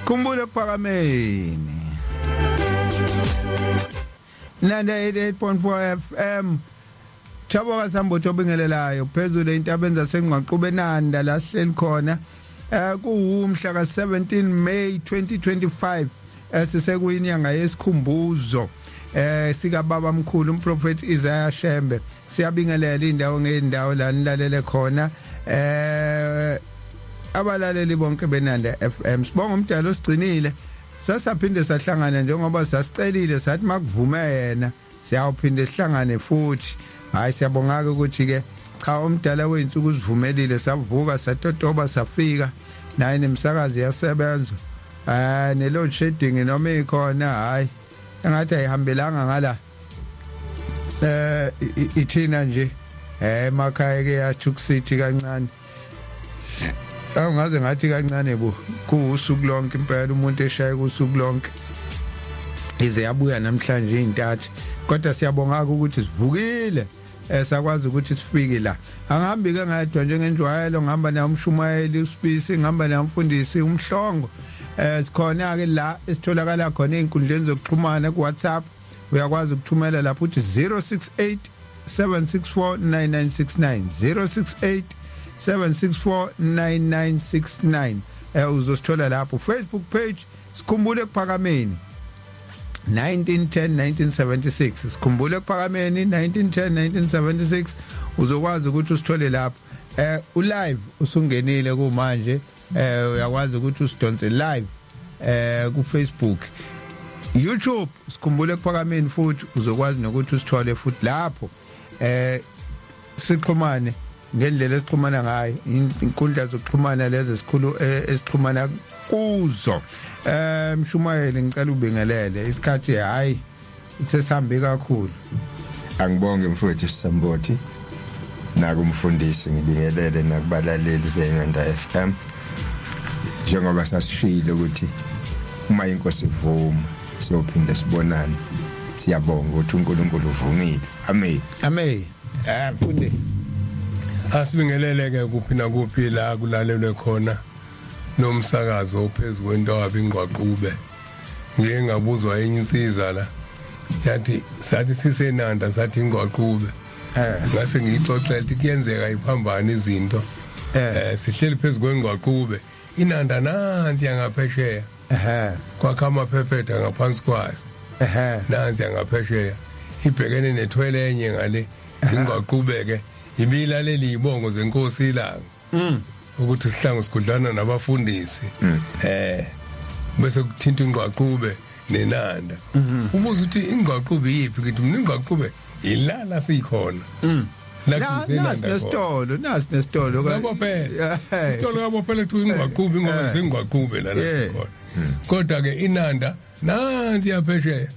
Sikhumbule Phakameni 98.4 FM Thabo kaSambotho obingelelayo phezulu entabeni zaseNgqaqube eNanda la sihleli khona kuumhla ka17 May 2025 sisekuyininyanga yesikhumbuzo sika baba omkhulu umprofeti Isaiah Shembe siyabingelela indawo ngeendawo la nilalele khona abalaleli bonke beNanda FM sibonga umdalo osigcinile sasaphinde sahlangana njengoba sasicelile sathi makuvume yena siyawuphinde sihlangane futhi hayi siyabonga ukuthi ke cha umdala weinsuku usivumelile savuka satotoba safika naye nemsakazi yasebenza ne load shedding noma ikhona hayi engathi ayihambelanga ngala ithina nje emakhaya ke yaThukusithi kancane awungaze ngathi kancane bo kuusuku lonke impela umuntu eshaya kusuku lonke ize yabuya namhlanje intathu kodwa siyabonga ukuthi sivukile sakwazi ukuthi sifike la angihambi ke ngedwa njengenjwayelo ngihamba naye umshumayeli uSpisi ngihamba naye umfundisi umhlongo sikhona ke la esitholakala khona einkundleni zokuxhumana ku WhatsApp uyakwazi ukuthumela lapho uthi 068 764 9969 068 7649969 uzosithola lapho Facebook page Sikhumbule Phakameni 1910-1976 Sikhumbule Phakameni 1910-1976 uzokwazi ukuthi usithole lapho ulive usungenile kumanje uyakwazi ukuthi usidonse live ku Facebook YouTube Sikhumbule Phakameni futhi uzokwazi nokuthi usithole futhi lapho sixhumane ngendlela esixhumana ngayo inkundla zokuxhumana lezi esikhulu esixhumana kuzo mshumayeli ngicela ubingelele isikhathi hayi sesihambe kakhulu angibonge mfowethu Sambothi nakumfundisi ngibingelele nakubalaleli beNanda FM njengoba sasishilo ukuthi uma inkosi ivuma siyophinda sibonane siyabonga ukuthi uNkulunkulu uvumile amen amen mfundi asibingelele ke kuphi nakuphi la kulalelwe khona nomsakazo ophezulu kwentoba ingqwaqube ngeke ngabuzwa enye insizwa la yathi sathi siseNanda sathi ingqwaqube ngase ngixoxela ukuthi kuyenzeka iphambana izinto sihleli phezulu kwengqwaqube iNanda nansi yangaphesheya kwakha amaphephetha ngaphansi kwayo nansi yangaphesheya ibhekene nethwele enye ngale ingqwaqube ke ibilaleli ibongo zenkosi ilanga ukuthi sihlangu sikudlana nabafundisi bese kuthinta ingqwaqube neNanda ubuza ukuthi ingqwaqube yipi ukuthi mina ingqwaqube ilala sikhona nasi nesitolo ngabo phela isitolo ngabo phela ukuthi ingqwaqube ngoba zingqwaqube lana sikhona kodwa ke iNanda nansi yaphesheya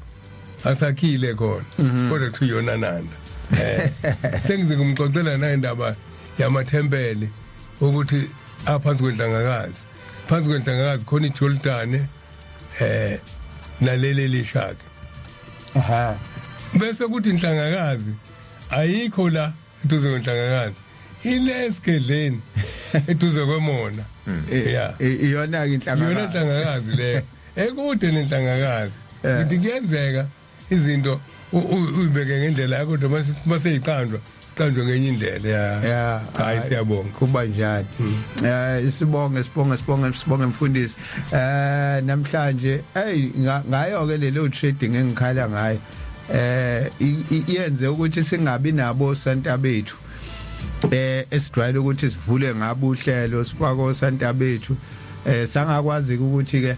asakhile khona kodwa kuthi yona Nanda sengize kumxoxela naye indaba yamathempeli ukuthi aphansi kwendlangakazi phansi kwendlangakazi khona iJordani naleli lishaka bese kuthi inhlangakazi ayikho la eduze kwendlangakazi ile esigedleni eduze kwemona iyona ke inhlangakazi leyo ekude nenhlangakazi ukuthi kuyenzeka izinto uyibeke ngendlela yakho kodwa mase yiqanjwa siqanjwe ngenye indlela hayi siyabonga kuba njani isibonge mfundisi namhlanje ngayo ke lelo trading engikhala ngayo iyenze ukuthi singabi nabo santa bethu esidwayele ukuthi sivule ngabo uhlelo sifake osanta bethu sangakwazi ukuthi ke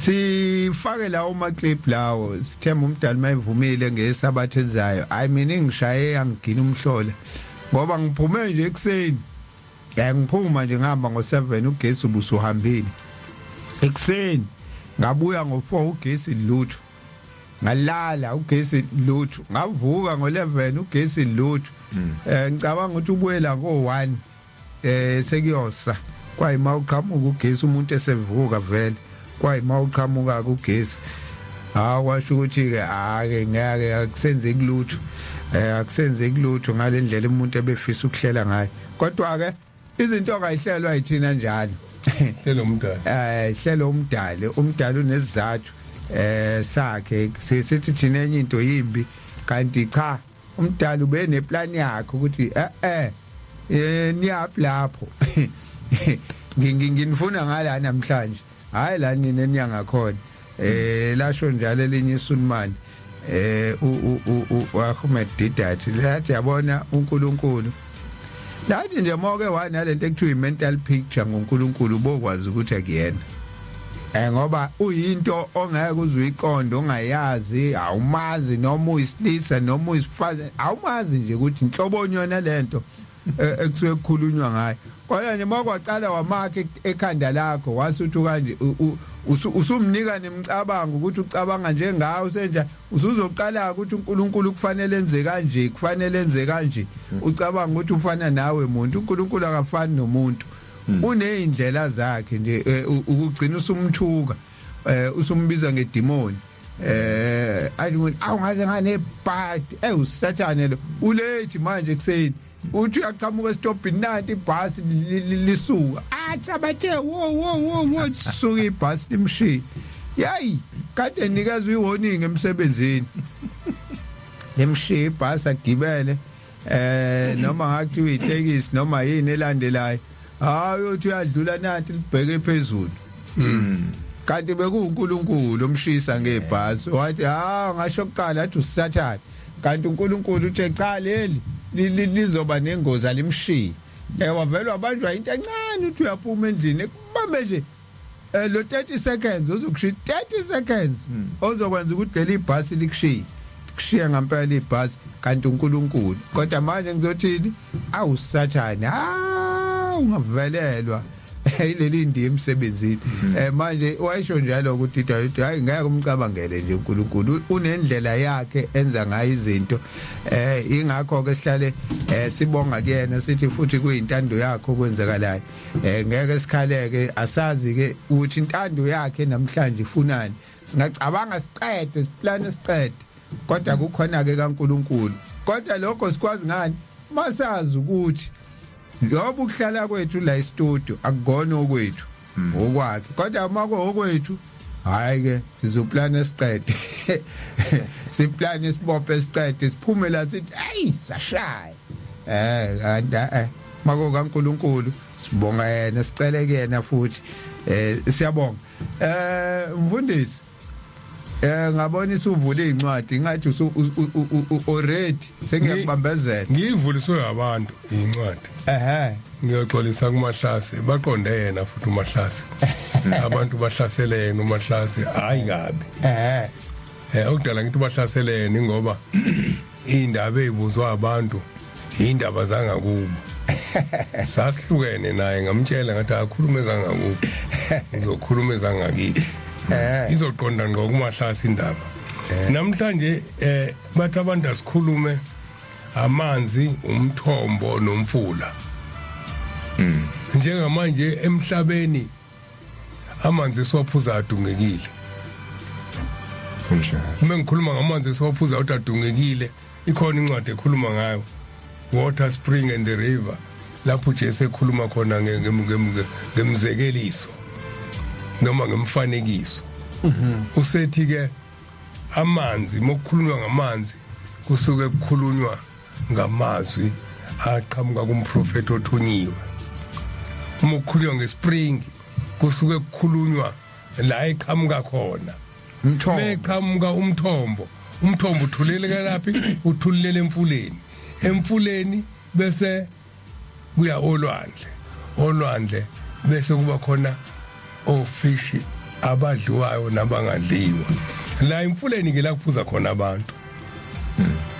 sifake lawo maclip lawo sithemba umdali mayivumile ngesabathe ezayo I mean ngishaye yangigina umhlola ngoba ngiphume nje ekseni ngiphuma nje ngihamba ngo7 ugesi ubusuhambile ekseni ngabuya ngo4 ugesi lutho ngalala ugesi lutho ngavuka ngo11 ugesi lutho ngicabanga ukuthi ubuyela ngo1 sekuyosa kwayima uqhamuka ugesi umuntu esevuka vele kwayima uqhamuka kugesi washo ukuthi ke ake ngeke akusenzeki lutho akusenzeki lutho ngalendlela umuntu ebefisa ukuhlela ngayo kodwa ke izinto kayihlelwa yithina njalo hlelo umdali hlelo umdali unesizathu sakhe sithi thina enye into yimbi kanti cha umdali ube neplan yakhe ukuthi niyaphi lapho nginifuna ngala namhlanje hayi la nini enyanga khona lasho njalo elinye isunmani Ahmed Didat lathi yabona uNkulunkulu lathi nje moke wanalento ekuthiwa i-mental picture ngoNkulunkulu bokwazi ukuthi akuyena ngoba uyinto ongeke uzuyiqonda ongayazi awumazi noma uyisilisa noma uyisifazane awumazi nje ukuthi inhlobonyona lento ekusuke kukhulunywa ngayo kodwa nje mokwaqala wamakhe ekhanda lakho wasuthi kanje usumnika nemicabango ukuthi ucabanga njengawe senja usuzoqala ukuthi uNkulunkulu kufanele enze kanje kufanele enze kanje ucabanga ukuthi ufana nawe umuntu uNkulunkulu akafani nomuntu unezindlela zakhe nje ukugcina usumthuka usumbiza ngedemoni ayithi awungaze ngane bad usathane lo ulethi manje kuseni uthi uyaqhamuka estopini nanti ibhasi lisuka asabathe wo suka ibhasi limshiya yayi kade nikeza uyiwarning emsebenzini lemshiya ibhasi agibele noma ngakuthiwa itekisi noma yini elandelayo hayi uthi uyadlula nanti libheke phezulu kanti bekuuNkulunkulu omshisa ngebhasi wathi ngasho kuqala athi usathane kanti uNkulunkulu uthe cha leli lizoba nengozi alimshiya wavela wabanjwa into encane uthi uyaphuma endlini ekubambe nje lo 30 seconds uzokushiya 30 seconds ozokwenza ukuthi leli bhasi likushiya ngempela ibhasi kanti uNkulunkulu kodwa manje ngizothini awusathane ungavelelwa ileli ndimi emsebenzini manje wayisho njalo ukuthi hayi ngeke umcabangele nje uNkulunkulu unendlela yakhe enza ngayo izinto ingakho ke sihlale sibonga kuyena sithi futhi kuyintando yakhe okwenzakalayo ngeke sikhaleke asazi ke ukuthi intando yakhe namhlanje ifunani singacabanga siqede siplane siqede kodwa kukhona ke kaNkulunkulu kodwa lokho sikwazi ngani masazi ukuthi ngoba ukuhlala kwethu la e-studio akugona okwethu okwakhe kodwa mako okwethu hayi ke sizoplana esiqede siplana isibophe esiqede siphume la sithi hey sashaya mako kaNkulunkulu sibonga yena sicele kuyena futhi siyabonga mfundisi ngabona isuvula incwadi ngathi already sengiyakubambezela ngivuliswe abantu incwadi ngiyoxolisa kuMahlase baqonde yena futhi uMahlase abantu bahlasele yena uMahlase hayi kabi okudala ngithi bahlasele yena ngoba indaba ezibuzwa abantu indaba zangakubo sasihlukene naye ngamtshela ngathi akhulume zangakubo uzokhuluma zangakithi izoqonda ngqo kuMahlase indaba namhlanje bathi abantu asikhulume amanzi umthombo nomfula njengamanje emhlabeni amanzi siwaphuza adungekile uma ngikhuluma ngamanzi siwaphuza adungekile ikhona incwadi ekhuluma ngayo Water Spring and the River lapho Jesu ekhuluma khona ngemzekeliso noma ngemfanekiso usethi ke amanzi mokukhulunywa ngamanzi kusuke kukhulunywa ngamazwi aqhamuka kumprofeti othunyiwe mokukhulunywa ngespring kusuke kukhulunywa la eqhamuka khona meqhamuka umthombo uthuleleka laphi uthulele emfuleni bese kuya olwandle bese kuba khona ofishi abadliwayo nabangadliwa la emfuleni ke la kuphuza khona abantu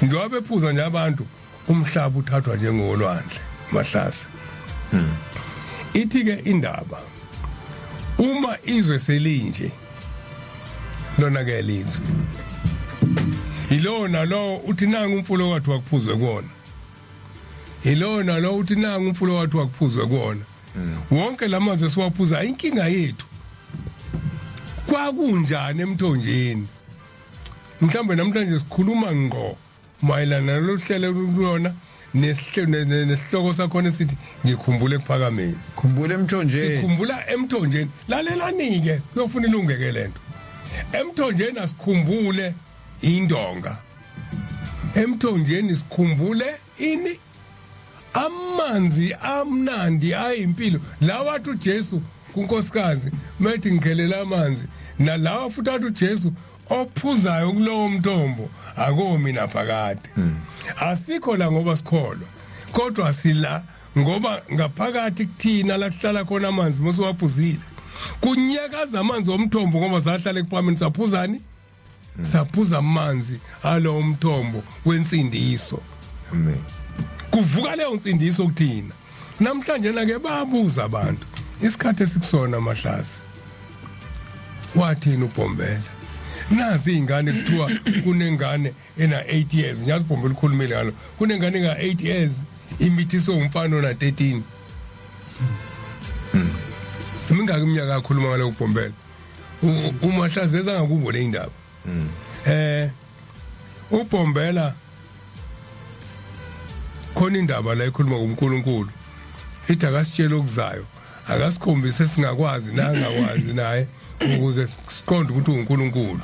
njengoba bephuza nje abantu umhlaba uthathwa njengolwandle Mahlase ithi ke indaba uma izwe selinje lona ke lizwe ilona lo uthi nanga umfulo wakhe wakuphuzwe kuona ilona lo uthi nanga umfulo wakhe wakuphuzwe kuona wonke lamanzi siwaphuza inkinga yethu kwakunjani emthonjeni mhlambe namhlanje sikhuluma ngqo mayelana lohlelo lona nesihloko sakhona sithi ngikhumbule kuphakameni. Khumbula emthonjeni. Sikhumbula emthonjeni. Lalelani ke kuyofuna ilungeke lento. Emthonjeni asikhumbule indonga. Emthonjeni sikhumbule ini? Amanzi amnandi ayimpilo. Lawa thu Jesu kunkosikazi methi ngikhelela amanzi nalawa futhi athu Jesu ophuzayo kulowo mthombo akomi naphakade. Asikho la ngoba sikholwa kodwa sila ngoba ngaphakathi kuthina la kuhlala khona amanzi mosiwaphuzile kunyakaza amanzi omthombo ngoba sahlala ekuphameni saphuzani saphuza amanzi alo umthombo wensindiso. Amen. Kuvuka leyo nsindiso kuthina namhlanje na ke babuza abantu isikhathi esikusona Mahlasi wathini uBhombela nazi ingane kuthiwa kunengane ena 8 years ngiyazi uBhombela ukhulumile ngalo kunengane nga 8 years imithiso umfana ona 13 mingaki iminyaka akhuluma ngalo uBhombela uMahlasi ezangakubo le indaba uBhombela khona indaba la ekhuluma ngoNkulunkulu ithi akasitshela okuzayo akasikhombise singakwazi nangakwazi naye ukuze siqonde ukuthi uNkulunkulu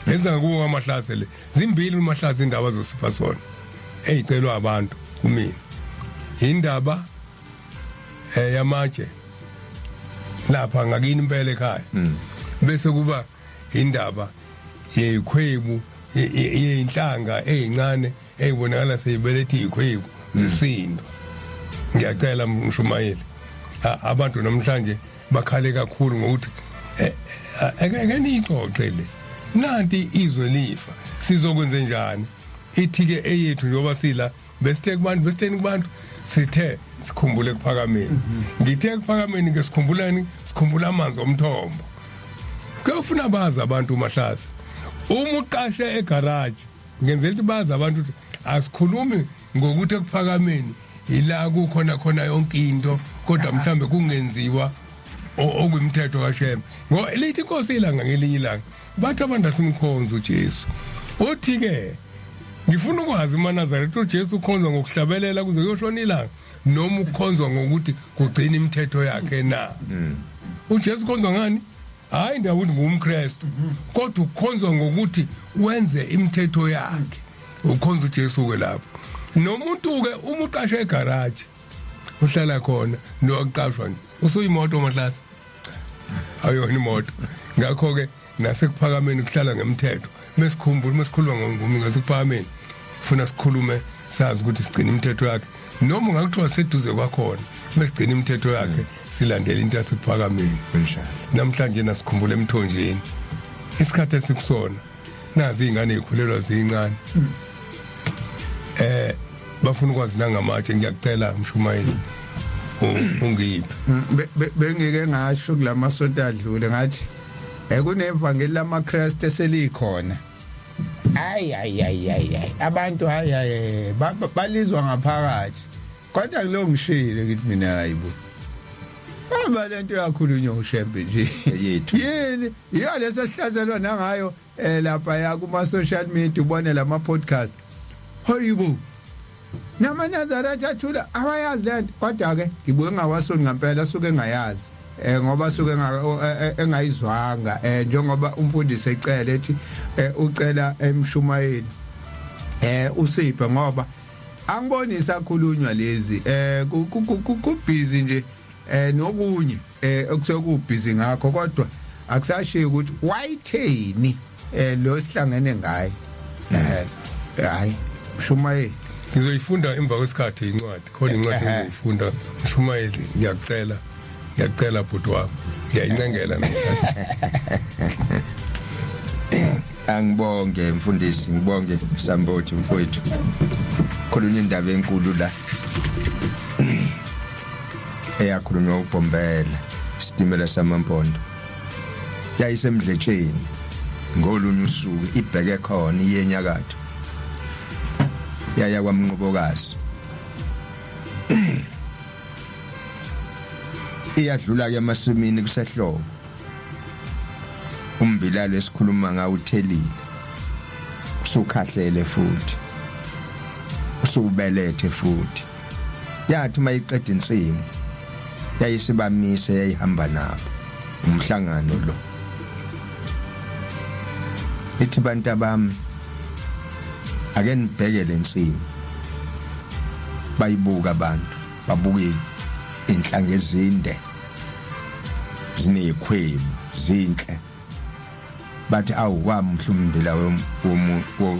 lenza kuwo amahlase le zimbili uMahlasi indaba zosipha sona eyicelwa abantu kumina indaba yamatshe lapha ngakini impela ekhaya bese kuba indaba yeyikhwebu yeinhlanga ezincane eyibonakala seyibelethe ikhwebu zisindwa. Ngiyacela Mshumayeli abantu namhlanje bakhale kakhulu ngokuthi akenixoxe le nanti izwe lifa sizokwenza njani ithi ke eyethu njoba sila besithe kubantu sithe sikhumbule kuphakameni ngithe kuphakameni ke sikhumbula amanzi omthombo kuyofuna baza abantu Mahlasi uma uqashe egarage ngenzela ukuthi baza abantu ukuthi asikhulumi ngokuthi ekuphakameni ila kukhona yonke into kodwa mhlambe kungenziwa okwimthetho kaShembe ngo lithi inkosi ilanga ngelinye ilanga bathi abantu asimkhonza uJesu uthi ke ngifuna ukwazi uManazaretha uJesu ukhonzwa ngokuhlabelela kuze kuyoshona ilanga noma ukukhonzwa ngokuthi kugcina imithetho yakhe na uJesu ukhonzwa ngani hayi ndawuthi ngumKristu kodwa ukukhonzwa ngokuthi wenze imithetho yakhe ukhonza uJesu ke lapho nomuntu ke umuqashe egarage uhlala khona noqashwa usuyimoto Mahlasi ayona imoto ngakho ke nasekuphakameni kuhlala ngemthetho mesikhuluma ngomngumi ngasekuphakameni ufuna sikhulume sazi ukuthi sigcina imithetho yakhe noma ngakuthiwa seduze kwakhona mesigcina imithetho yakhe silandela into yasephakameni namhlanje nasikhumbule emthonjeni isikhathi esikusona nazi izingane ezikhulelwa zincane bafuna ukwazi nangamatshe ngiyacela Mshumayeli ungiphi bengike ngasho kulamasonto adlule ngathi kunevangeli lamaKristu eselikhona ay abantu balizwa ngaphakathi kodwa kulo ngishile ngithi mina hayibo abalento yakhulunywa uShembe nje yethu yini iya lesihlanzelwa nangayo lapha ya kuma social media ubone lama podcast hayibo naManazaretha athula awayazi lento kodwa ke ngibuye ngawasoni ngempela suke engayazi ngoba suke engayizwanga njengoba umfundisi ecela ethi ucela eMshumayeli usiphe ngoba angibonisa akhulunywa lezi kubhizi nje nokunye okusekubhizi ngakho kodwa akusashiye ukuthi wayitheni lo sihlangene ngaye hayi Mshumayeli ngizoyifunda emva kwesikhathi incwadi khona incwadi engizoyifunda Mshumayeli ngiyacela bhuti wami ngiyayincengela namhlanje angibonge mfundisi ngibonge Sambothi mfowethu khulunywa indaba enkulu la eyakhulunywa uBhombela isitimela samaMpondo yayisemdletsheni ngolunye usuku ibheke khona iyenyakatho yaya kwaMnqobokazi iyadlula ke emasimini kusehlobo umbilalo esikhuluma ngawo uthelile usukhahlele futhi usubelethe futhi yathi mayiqeda insimo yayisibamise yayihamba nabo umhlangano lo ithi bantu bami ake nibheke lensimo bayibuka abantu babuke inhlanga ezinde zinekhwebu zinhle bathi awukwami mhlumndela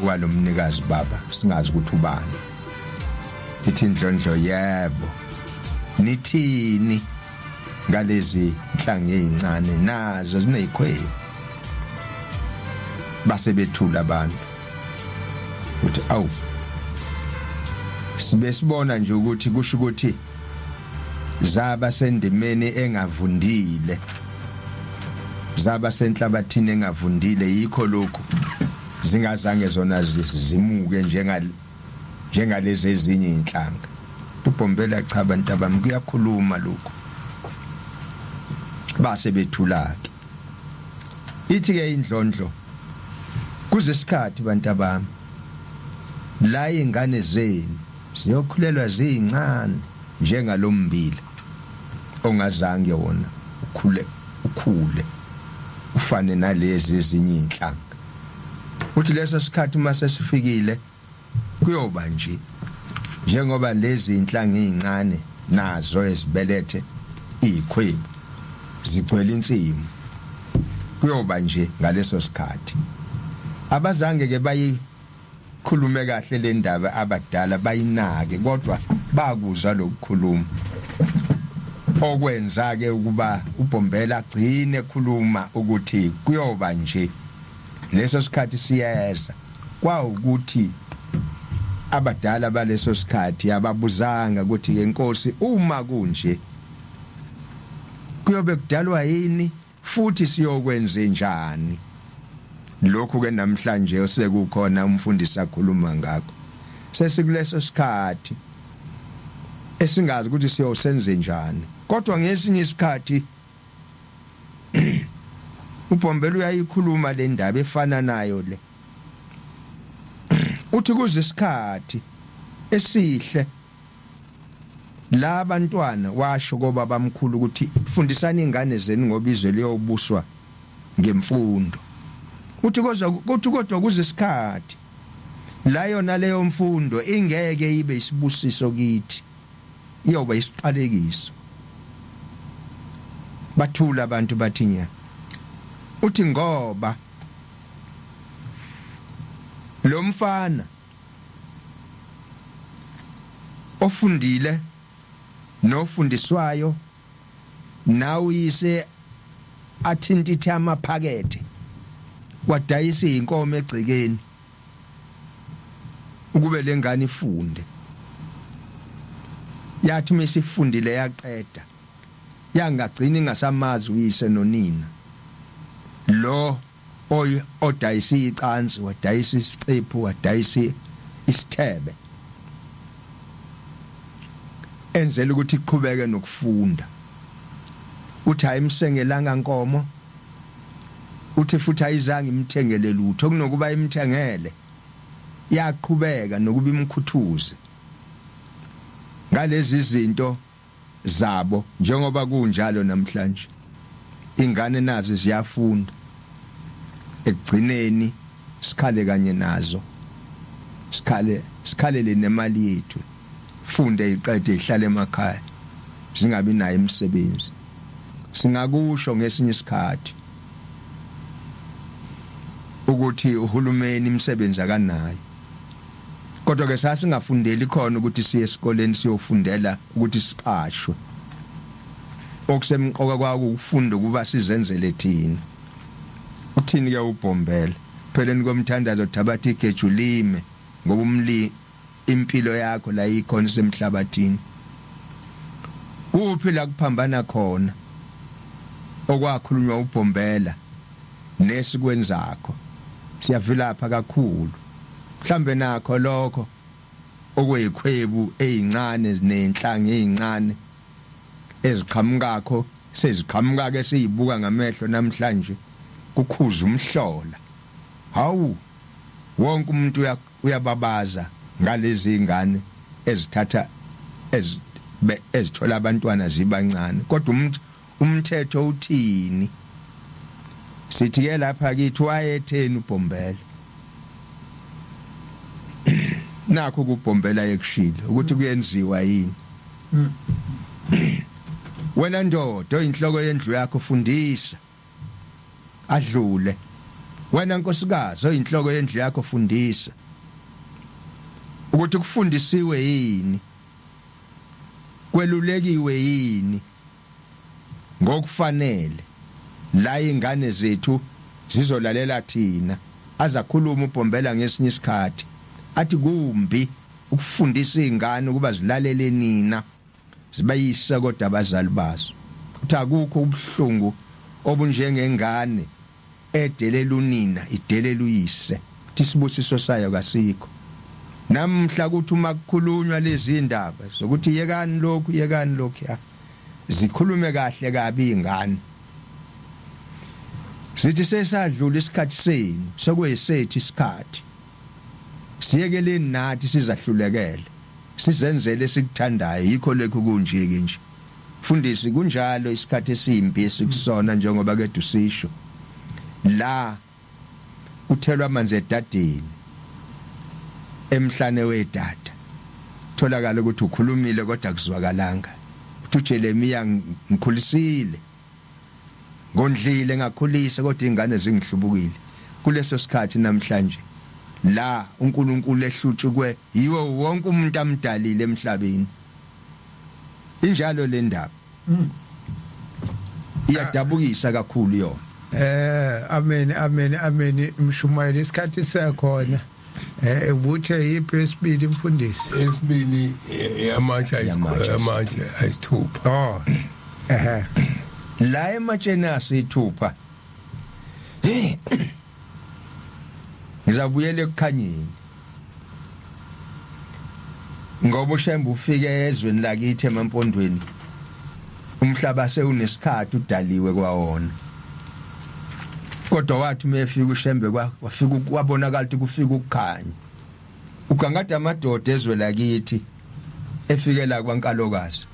walomnikazi baba singazi ukuthi ubani ithi indlondlo yebo nithini ngalezi inhlanga ezincane nazo zinekhwebu base bethula abantu uthi awu sibe sibona nje ukuthi kusho ukuthi zaba sendimeni engavundile zaba senhlabathini engavundile yikho lokho zingazange zona zimuke njengalezi ezinye inhlanga uBombela cha abantu abami kuyakhuluma lokho base bethula ke ithi ke indlondlo kuzesikhathi bantu abami la ingane zenu ziyokhulelwa zizincane njengalombili ongazange wona ukhule ufane nalezi ezinye inhlanga uthi leso sikhathi mase sifikile kuyoba nje njengoba lezi inhlanga ezincane nazo ezibelethe izikhwebu zigcwele insimo kuyoba nje ngaleso sikhathi abazange ke bayikhulume kahle le ndaba abadala bayinake kodwa bakuzwa lokukhuluma okwenza ke ukuba uBombela agcine ekhuluma ukuthi kuyoba nje leso sikhathi siyeza kwawukuthi abadala baleso sikhathi ababuzanga ukuthi inkosi uma kunje kuyobe kudalwa yini futhi siyokwenza njani lokhu ke namhlanje osekukhona umfundisi akhuluma ngakho sesikuleso sikhathi esingazi ukuthi siyosenze njani kodwa ngesinye isikhathi uBombela uyayikhuluma le ndaba efana nayo le uthi kuzisikhathi esihle la bantwana washo koba bamkhulu ukuthi fundisani ingane zenu ngoba izwe liyobuswa ngemfundo uthi kodwa kuzisikhathi la yona leyo mfundo ingeke ibe isibusiso kithi iyoba isiqalekiso bathula abantu bathinya uthi ngoba lo mfana ofundile nofundiswayo nawuyise athintithe amaphakethe wadayisa inkomo egcikeni ukube lengane ifunde yathi mesifundile yaqeda yangagcina ingasamazi uyise nonina lo odayisa icansi wadayisa isicephu wadayisa isithebe enzela ukuthi iqhubeke nokufunda uthi ayimsengelanga nkomo uthi futhi ayizange imthengele lutho kunokuba imthengele yaqhubeka nokuba imkhuthuze ngalezi zinto zabo njengoba kunjalo namhlanje ingane nazo ziyafunda ekugcineni sikhale kanye nazo sikhalele nemali yethu funde iqede ihlale emakhaya singabi nayo imisebenzi singakusho ngesinye isikhathi ukuthi uhulumeni imisebenzi akanayo kodwa ke sasingafundeli khona ukuthi siye esikoleni siyofundela ukuthi siqashwe okusemqoka kwaku ukufunda kuba sizenzele thina uthini ke uBombela pheleni komthandazo thabathi igejulime ngoba impilo yakho la ikhona semhlabathini uphi la kuphambana khona okwakhulunywa uBombela nesikwenzakho siyavilapha kakhulu mhlambe nakho lokho okweyikhwebu ezincane nenhlanga ezincane eziqhamukakho seziqhamuka ke sizibuka ngamehlo namhlanje kukhuza umhlola hawu wonke umuntu uyababaza ngalezi ingane ezithatha ezithola abantwana zibancane kodwa umthetho uthini sithi ke lapha kithi wayetheni uBhombela nakho kuBhombela ekushilo ukuthi kuyenziwa yini wena ndodo oyinhloko yendlu yakho fundisa adlule wena nkosikazi oyinhloko yendlu yakho fundisa ukuthi kufundisiwe yini kwelulekiwe yini ngokufanele la ingane zethu zizolalela thina azakhuluma uBhombela ngesinye isikhathi athi kumbi ukufundisa izingane ukuba zilalele nina zibayisa kodwa abazali bazo uthi akukho ubuhlungu obunjengengane edelela unina idelela uyise isibusiso sayo kasikho namhla kuthi uma kukhulunywa lezi indaba zokuthi yekani lokhu ya zikhulume kahle kabi ingane sithi sesadlula isikhathi senu sokuyisethi isikhathi siyekeleni nathi sizahlulekele sizenzele esikuthandayo yikho lekho kunje ke nje fundisi kunjalo isikhathi esimbi esikusona njengoba kade usisho la uthelwa amanzi edadeni emhlane wedada tholakala ukuthi ukhulumile kodwa kuzwakalanga uthi uJeremia ngikhulisile ngondlile ngakhulisa kodwa ingane zingihlubukile kuleso sikhathi namhlanje la uNkulunkulu ehlutshukwe yiwo wonke umuntu amdalile emhlabeni injalo le ndaba iyadabukisa kakhulu yona amen mshumayeli isikhathi sekhona ubuthe yiphi esibili mfundisi esibili yamatshe ayisithupha la ematsheni asithupha ngizabuyela ekukhanyeni ngoba uShembe ufike ezweni lakithi emampondweni umhlaba sewunesikhathi udaliwe kwawona kodwa wathi mefika uShembe wafika kwabonakala ukuthi kufika ukukhanya ugangada amadoda ezwe lakithi efikela kwaNkalokazi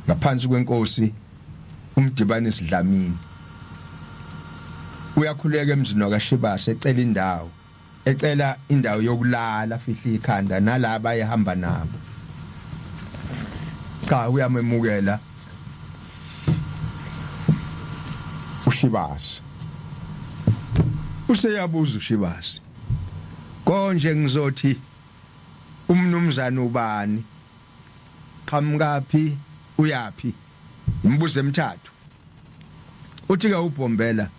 ngaphansi kwenkosi umdibanisi Dlamini uyakhuleka emzini wakaShibase ecela indawo yokulala fihla ikhanda nalabo ayehamba nabo cha uyamemukela uShibase useyabuza uShibase konje ngizothi umnumzana ubani qhamukapi uyapi imbuzo emithathu uthi ke uBhombela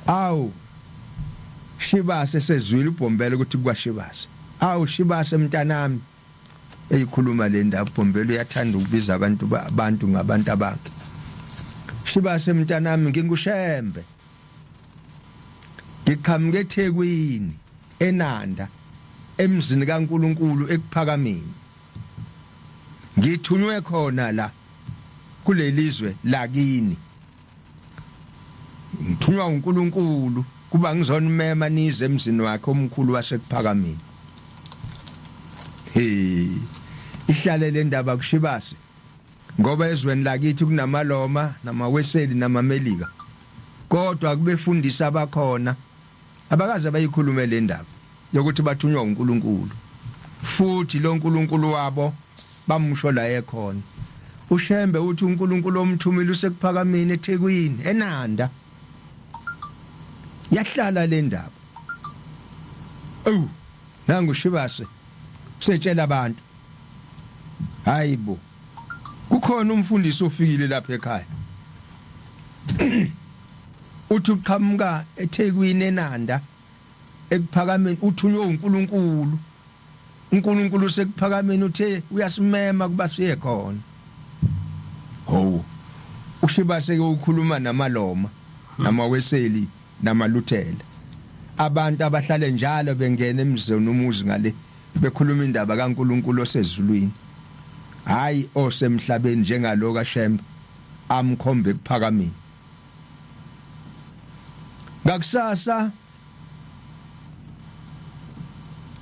awu Shibase sezwile uBhombela ukuthi kwaShibase awu Shibase mntanami eyikhuluma le ndaba uBhombela uyathanda ukubiza abantu ngabantu abakhe Shibase mntanami nginguShembe ngiqhamuke eThekwini eNanda emzini kaNkuluNkulu ekuphakameni ngithunywe khona la kulelizwe lakini ngithunywa uNkulunkulu kuba ngizonimema nize emzini wakhe omkhulu wasekuphakameni ihlale le ndaba kuShibase ngoba ezweni lakithi kunamaloma namaweseli namamelika kodwa kubefundisa abakhona abakaze bayikhulume le ndaba yokuthi bathunywa uNkulunkulu futhi lo uNkulunkulu wabo bamusho la ekhona uShembe uthi uNkulunkulu omthumile usekuphakameni eThekwini eNanda yahlala le ndaba nangu uShibase setshela abantu hayibo kukhona umfundisi ofikile lapha ekhaya uthi uqhamuka eThekwini eNanda ekuphakameni uthunywe uNkulunkulu uNkulunkulu sekuphakameni uthe uyasimema kuba siye khona uShibase ke ukhuluma namaloma namaweseli namaluthela abantu abahlale njalo bengena emzini umuzi ngale bekhuluma indaba kaNkulunkulu osezulwini hayi osemhlabeni njengalo kaShembe amkhombe ekuphakameni ngakusasa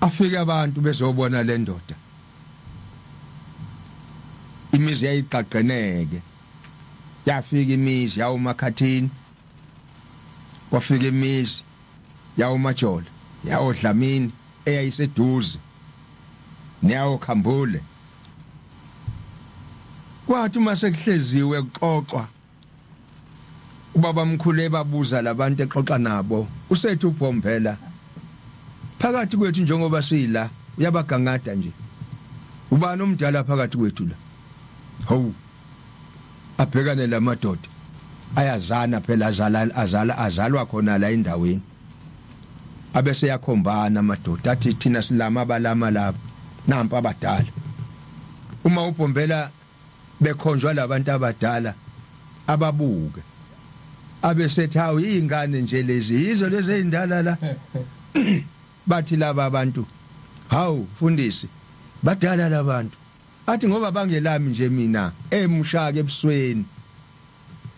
afike abantu bezobona le ndoda imizi yayiqaqeneke yafika imizi yawo Makhathini kwafika imizi yawo Majola yawo Dlamini eyayiseduze neyawo Khambule kwathi mase kuhleziwe kuxoxwa ubaba mkhulu ebabuza labantu exoxa nabo usethu uBhombela phakathi kwethu njengoba sila uyabagangada nje ubani omdala phakathi kwethu la hawu abhekane lamadoda ayazana phela azalwa khona la endaweni abese yakhombana amadoda athi thina silama balama lapha nampa abadala uma uBhombela bekhonjwa labantu abadala ababuke abesethi hawu ingane nje lezi yizo lezi ezindala la bathi laba abantu hawu mfundisi badala labantu athi ngoba bangelami nje mina emshaka ebusweni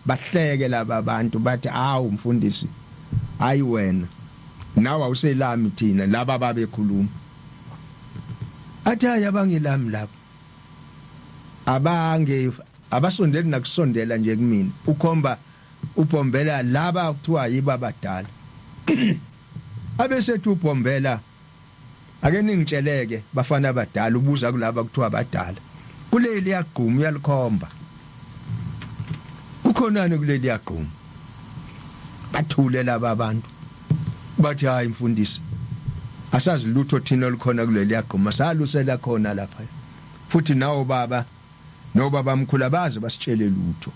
bahleke laba abantu bathi hawu mfundisi hayi wena nawe awuselami thina laba babekhuluma athi ayabangelami lapho abasondeli nakusondela nje kumina ukhomba uBhombela laba kuthiwa yiba badala abesethu uBhombela ake ningitsheleke bafana abadala ubuza kulaba kuthiwa badala kuleli yaqhuma uyalikhomba ukhonani kuleli yaqhuma bathule laba abantu bathi hayi mfundisi asazi lutho thina likhona kuleli yaqhuma salusela khona lapha futhi nawo baba nobaba mkhulu abazi basitshele lutho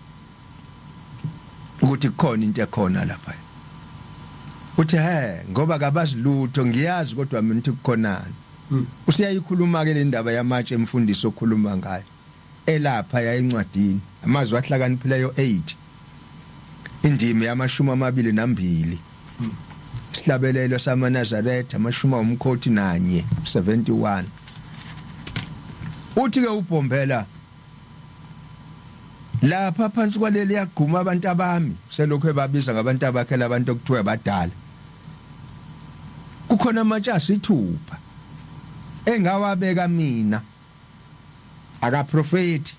ukuthi kukhona into ekhona lapha uthi ngoba kabazi lutho ngiyazi kodwa mina ukuthi kukhonani usiyayikhuluma ke le ndaba yamatshe emfundisi okhuluma ngayo elapha yayincwadini amazwi ahlakaniphileyo 8 indimi yama22 sihlabelelo samaNazaretha amashuma omkhothi 1 71 uthi ke uBhombela lapha phansi kwaleli yaqhuma abantu abami selokho ebabiza ngabantu abakhe labantu okuthiwa badala kukhona amatshe asithupha engawabeka mina aka prophet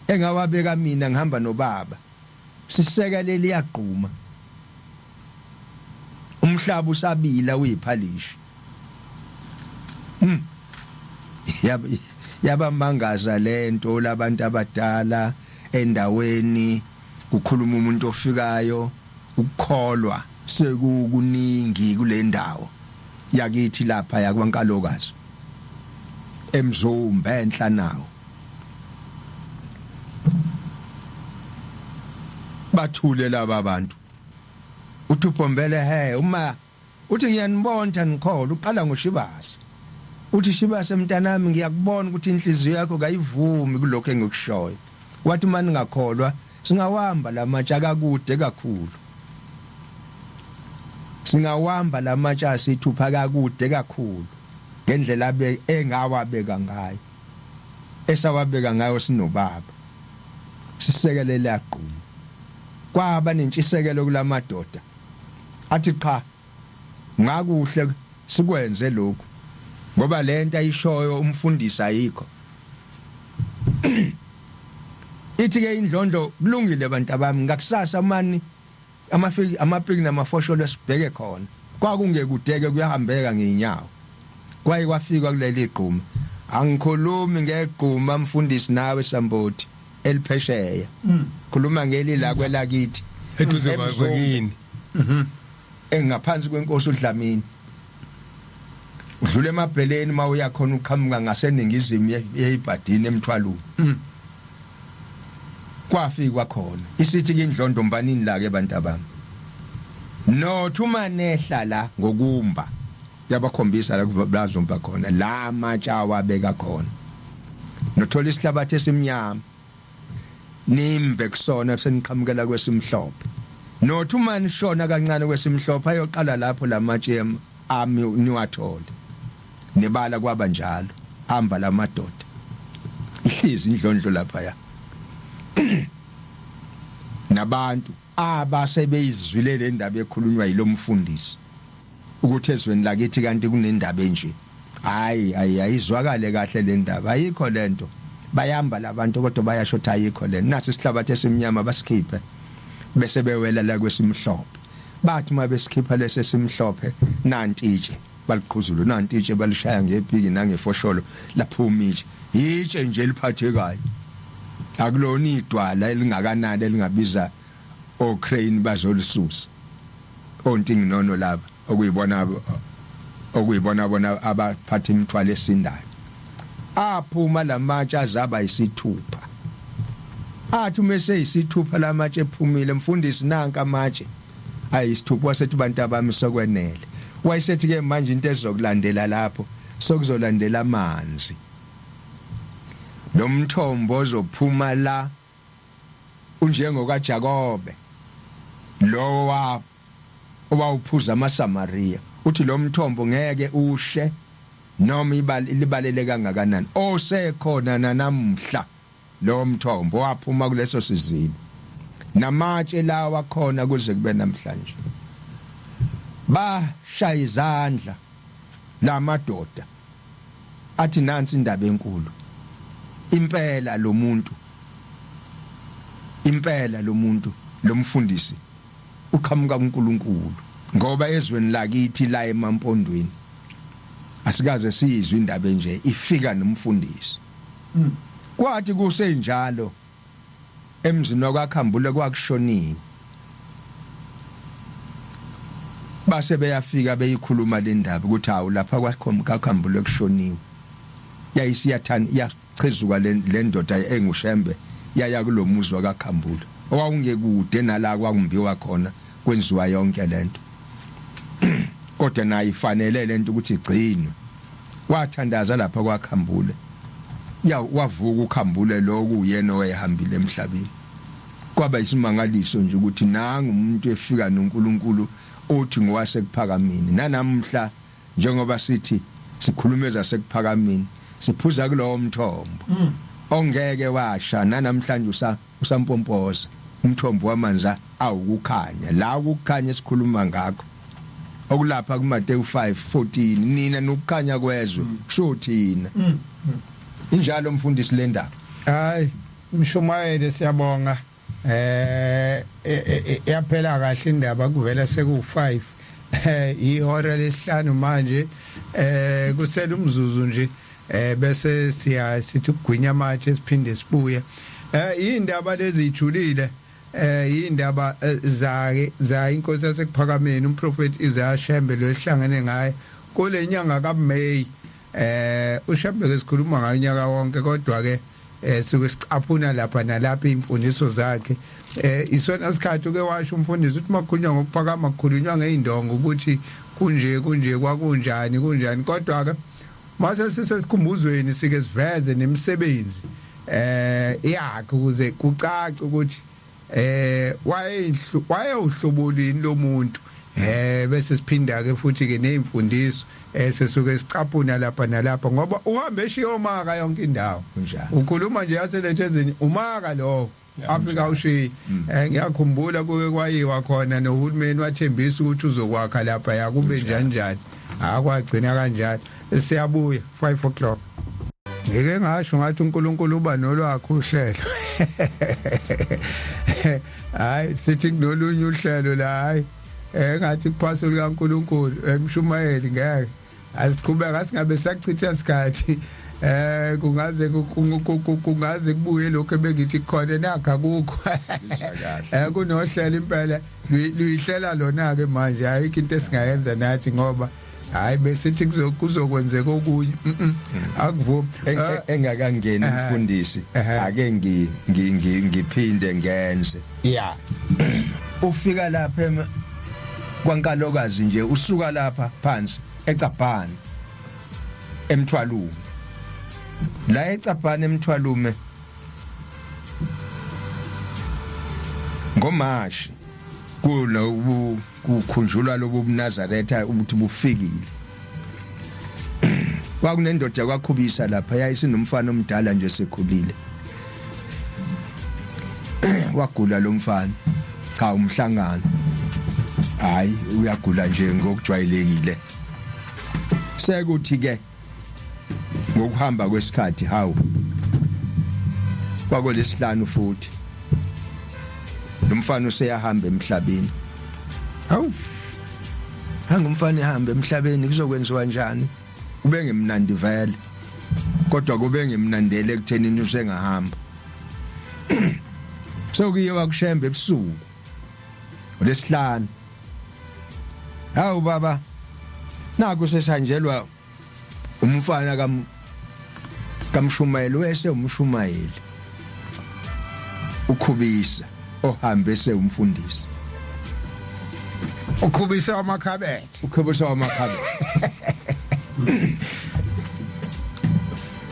engawabeka mina ngihamba nobaba sisekeleli yaqhuma umhlaba usabila uyiphalishi yabamangaza lento labantu abadala endaweni kukhuluma umuntu ofikayo ukukholwa sekukuningi kule ndawo yakithi lapha yakwaNkalokazi eMzumba enhla nawo bathule laba abantu uthi uBhombele uma uthi ngiyanibona nikholwa uqala ngoShibasa uthi Shibasa mntanami ngiyakubona ukuthi inhliziyo yakho kayivumi kulokho engikushoyo wathi manje ngakholwa singawamba lamatshe akakude kakhulu singawamba lamatshe asithupha kakude kakhulu ngendlela engawabeka ngayo esawabeka ngayo sinobaba sisekelele yaqhuma kwaba nentshisekelo kulamadoda athi cha ngakuhle sikwenze lokho ngoba lento ayishoyo umfundisi ayikho ithi ke indlondo kulungile abantu abami ngakusasa mani amapiki namafosholo sibheke khona kwakungekudeke kuyahambeka ngeinyawo kwaye kwafika kuleli gquma angikhulumi ngegquma mfundisi nawe Samboti eliphesheya khuluma ngeli la kwelakithi eduze kwakini engaphansi kwenkosi uDlamini udlule emabheleni mawuya khona uqhamuka ngaseningizimu yeIbhadini emthwalweni kwafika khona isithi ke indlondo mbanini la ke bantu abami nothuma nehla la ngokumba yabakhombisa la kubazomba khona la matshe awabeka khona nothola isihlabathi esimnyama nimbe kusona seniqhamukela kwesimhlophe nothuma nishona kancane kwesimhlophe ayoqala lapho lamatshe ami niwathole nebala kwaba njalo hamba lamadoda ihlizi indlondlo lapha ya nabantu abasebeyizwile le ndaba ekhulunywa yilo mfundisi ukuthi ezweni lakithi kanti kunendaba enje hayi ayizwakale kahle le ndaba ayikho lento bayamba labantu kodwa bayasho ukuthi ayikho le nasi isihlabathi esimnyama basikhiphe bese bewela la kwesimhlophe bathi mabesikhipa lese simhlophe nantitshe baliqhuzulu nantitshe balishaya ngephiki nangefosholo laphuma itshe nje eliphathekayo akulona idwala elingakanani elingabiza oCrane bazolisusa ontinginono laba okuyibona bona abaphatha imithwalo esindayo aphuma lamatshe azaba isithupha athi mase isithupha lamatshe ephumile mfundisi nanka amatshe ayisithupha wasethi bantu abami sokwenele wayesethi ke manje into ezokulandela lapho sokuzolandela amanzi lo mthombo ozophuma la unjengoka Jakobe lo owawuphuza amaSamaria uthi lo mthombo ngeke ushe noma libalele kangakanani osekhona namhla lo mthombo waphuma kuleso sizini namatshe lawa khona kuze kube namhlanje bashaya izandla lamadoda athi nansi indaba enkulu impela lo muntu lo mfundisi uqhamuka kuNkulunkulu ngoba ezweni lakithi la emampondweni asikaze sizwe indaba nje ifika nomfundisi kwathi kusenjalo emzini wakhakhambule kwakushonini base beyafika beyikhuluma le ndaba ukuthi hawu lapha kwakhambule kushoniwe yayisiyathana yachezuka le ndoda enguShembe yaya kulomuzi wakakhambule owawungekude nala kwakumbiwa khona kwenziwa yonke lento kodwa nayi ifanele lento ukuthi igcinwe wathandaza lapha kwakhambule wavuka ukhambule lokhu uyena owayehambile emhlabeni kwaba isimangaliso nje ukuthi nanga umuntu efika noNkulunkulu othi ngowasekuPhakamini nanamhla njengoba sithi sikhulumeza sekuphakamini siphuza kulowo mthombo ongeke washa nanamhlanje usampompoza umthombo wamanzi awukukhanya la ukukhanya esikhuluma ngakho okulapha kuMateyu 5:14 nina nokukhanya kwezwe kusho thina injalo mfundisi le ndaba hayi umshumayeli siyabonga yaphela kahle indaba kuvela seku5 ihora lesihlanu manje kusela umzuzu nje bese sithi ukugwinya amatshe siphinde sibuye indaba lezi ijulile indaba za inkosi yasekuphakameni umprofeti Isaiah Shembe lo ehlangene ngaye kule nyanga kaMay uShembe esikhuluma ngayo nyaka wonke kodwa ke suke sicaphuna lapha nalapha imfundiso zakhe isona isikhathi ke washo umfundisi uthi makhulunywa ngokuphakama kukhulunywa ngeindongo ukuthi kunje kwakunjani kodwa ke mase sisesikhumbuzweni sike siveze nemisebenzi yakhe ukuze kucace ukuthi wayeuhlobolini lomuntu bese siphinda ke futhi ke nezimfundiso sesuke sicaphuna lapha nalapha ngoba uhambe eshiya omaka yonke indawo kunjalo ukhuluma nje yaselethezini umaka lo afika ushiya ngiyakhumbula kuke kwayiwa khona nohulumeni wathembisa ukuthi uzokwakha lapha yakube njani akwagcina kanjalo siyabuya 5 o'clock ngeke ngasho ngathi uNkulunkulu uba nolwakhe uhlelo hayi sithi kunolunye uhlelo la hayi ngathi kuphasela kaNkulunkulu emshumayeli ngeke asiqhubeka singabe sachitha isikhathi kungaze kubuye lokho ebengithi khona nakha kukho kunohlelo impela luyihlela lona ke manje ayikho into esingayenza nathi ngoba hayi besithi kuzokwenzeka okunye akuvumi engakangeni umfundisi ake ngiphinde ngenze ufika lapha kwankalokazi nje usuka lapha phansi eCabhane emthwalume la eCabhane emthwalume ngoMashi kulo kukhunjulwa lobu buNazaretha ukuthi bufikile kwakunendoda kwakhubisa lapha yayisinomfana omdala nje sekhulile wagula lo mfana cha umhlangano hayi uyagula nje ngokujwayelekile sekuthi ke ngokuhamba kwesikhathi hawu kwakolesihlanu futhi umfana useyahamba emhlabeni hawu hangumfana ehamba emhlabeni kuzokwenziwa kanjani kube ngemnandi vele kodwa kube ngemnandele ekuthenini usengahamba sokuyiwa kushembe ebusuku olesihlanu hawu baba naku sesanjelwa umfana kamshumayeli wese umshumayeli ukhubisa ohambe seumfundisi ukhubisa amakhabethe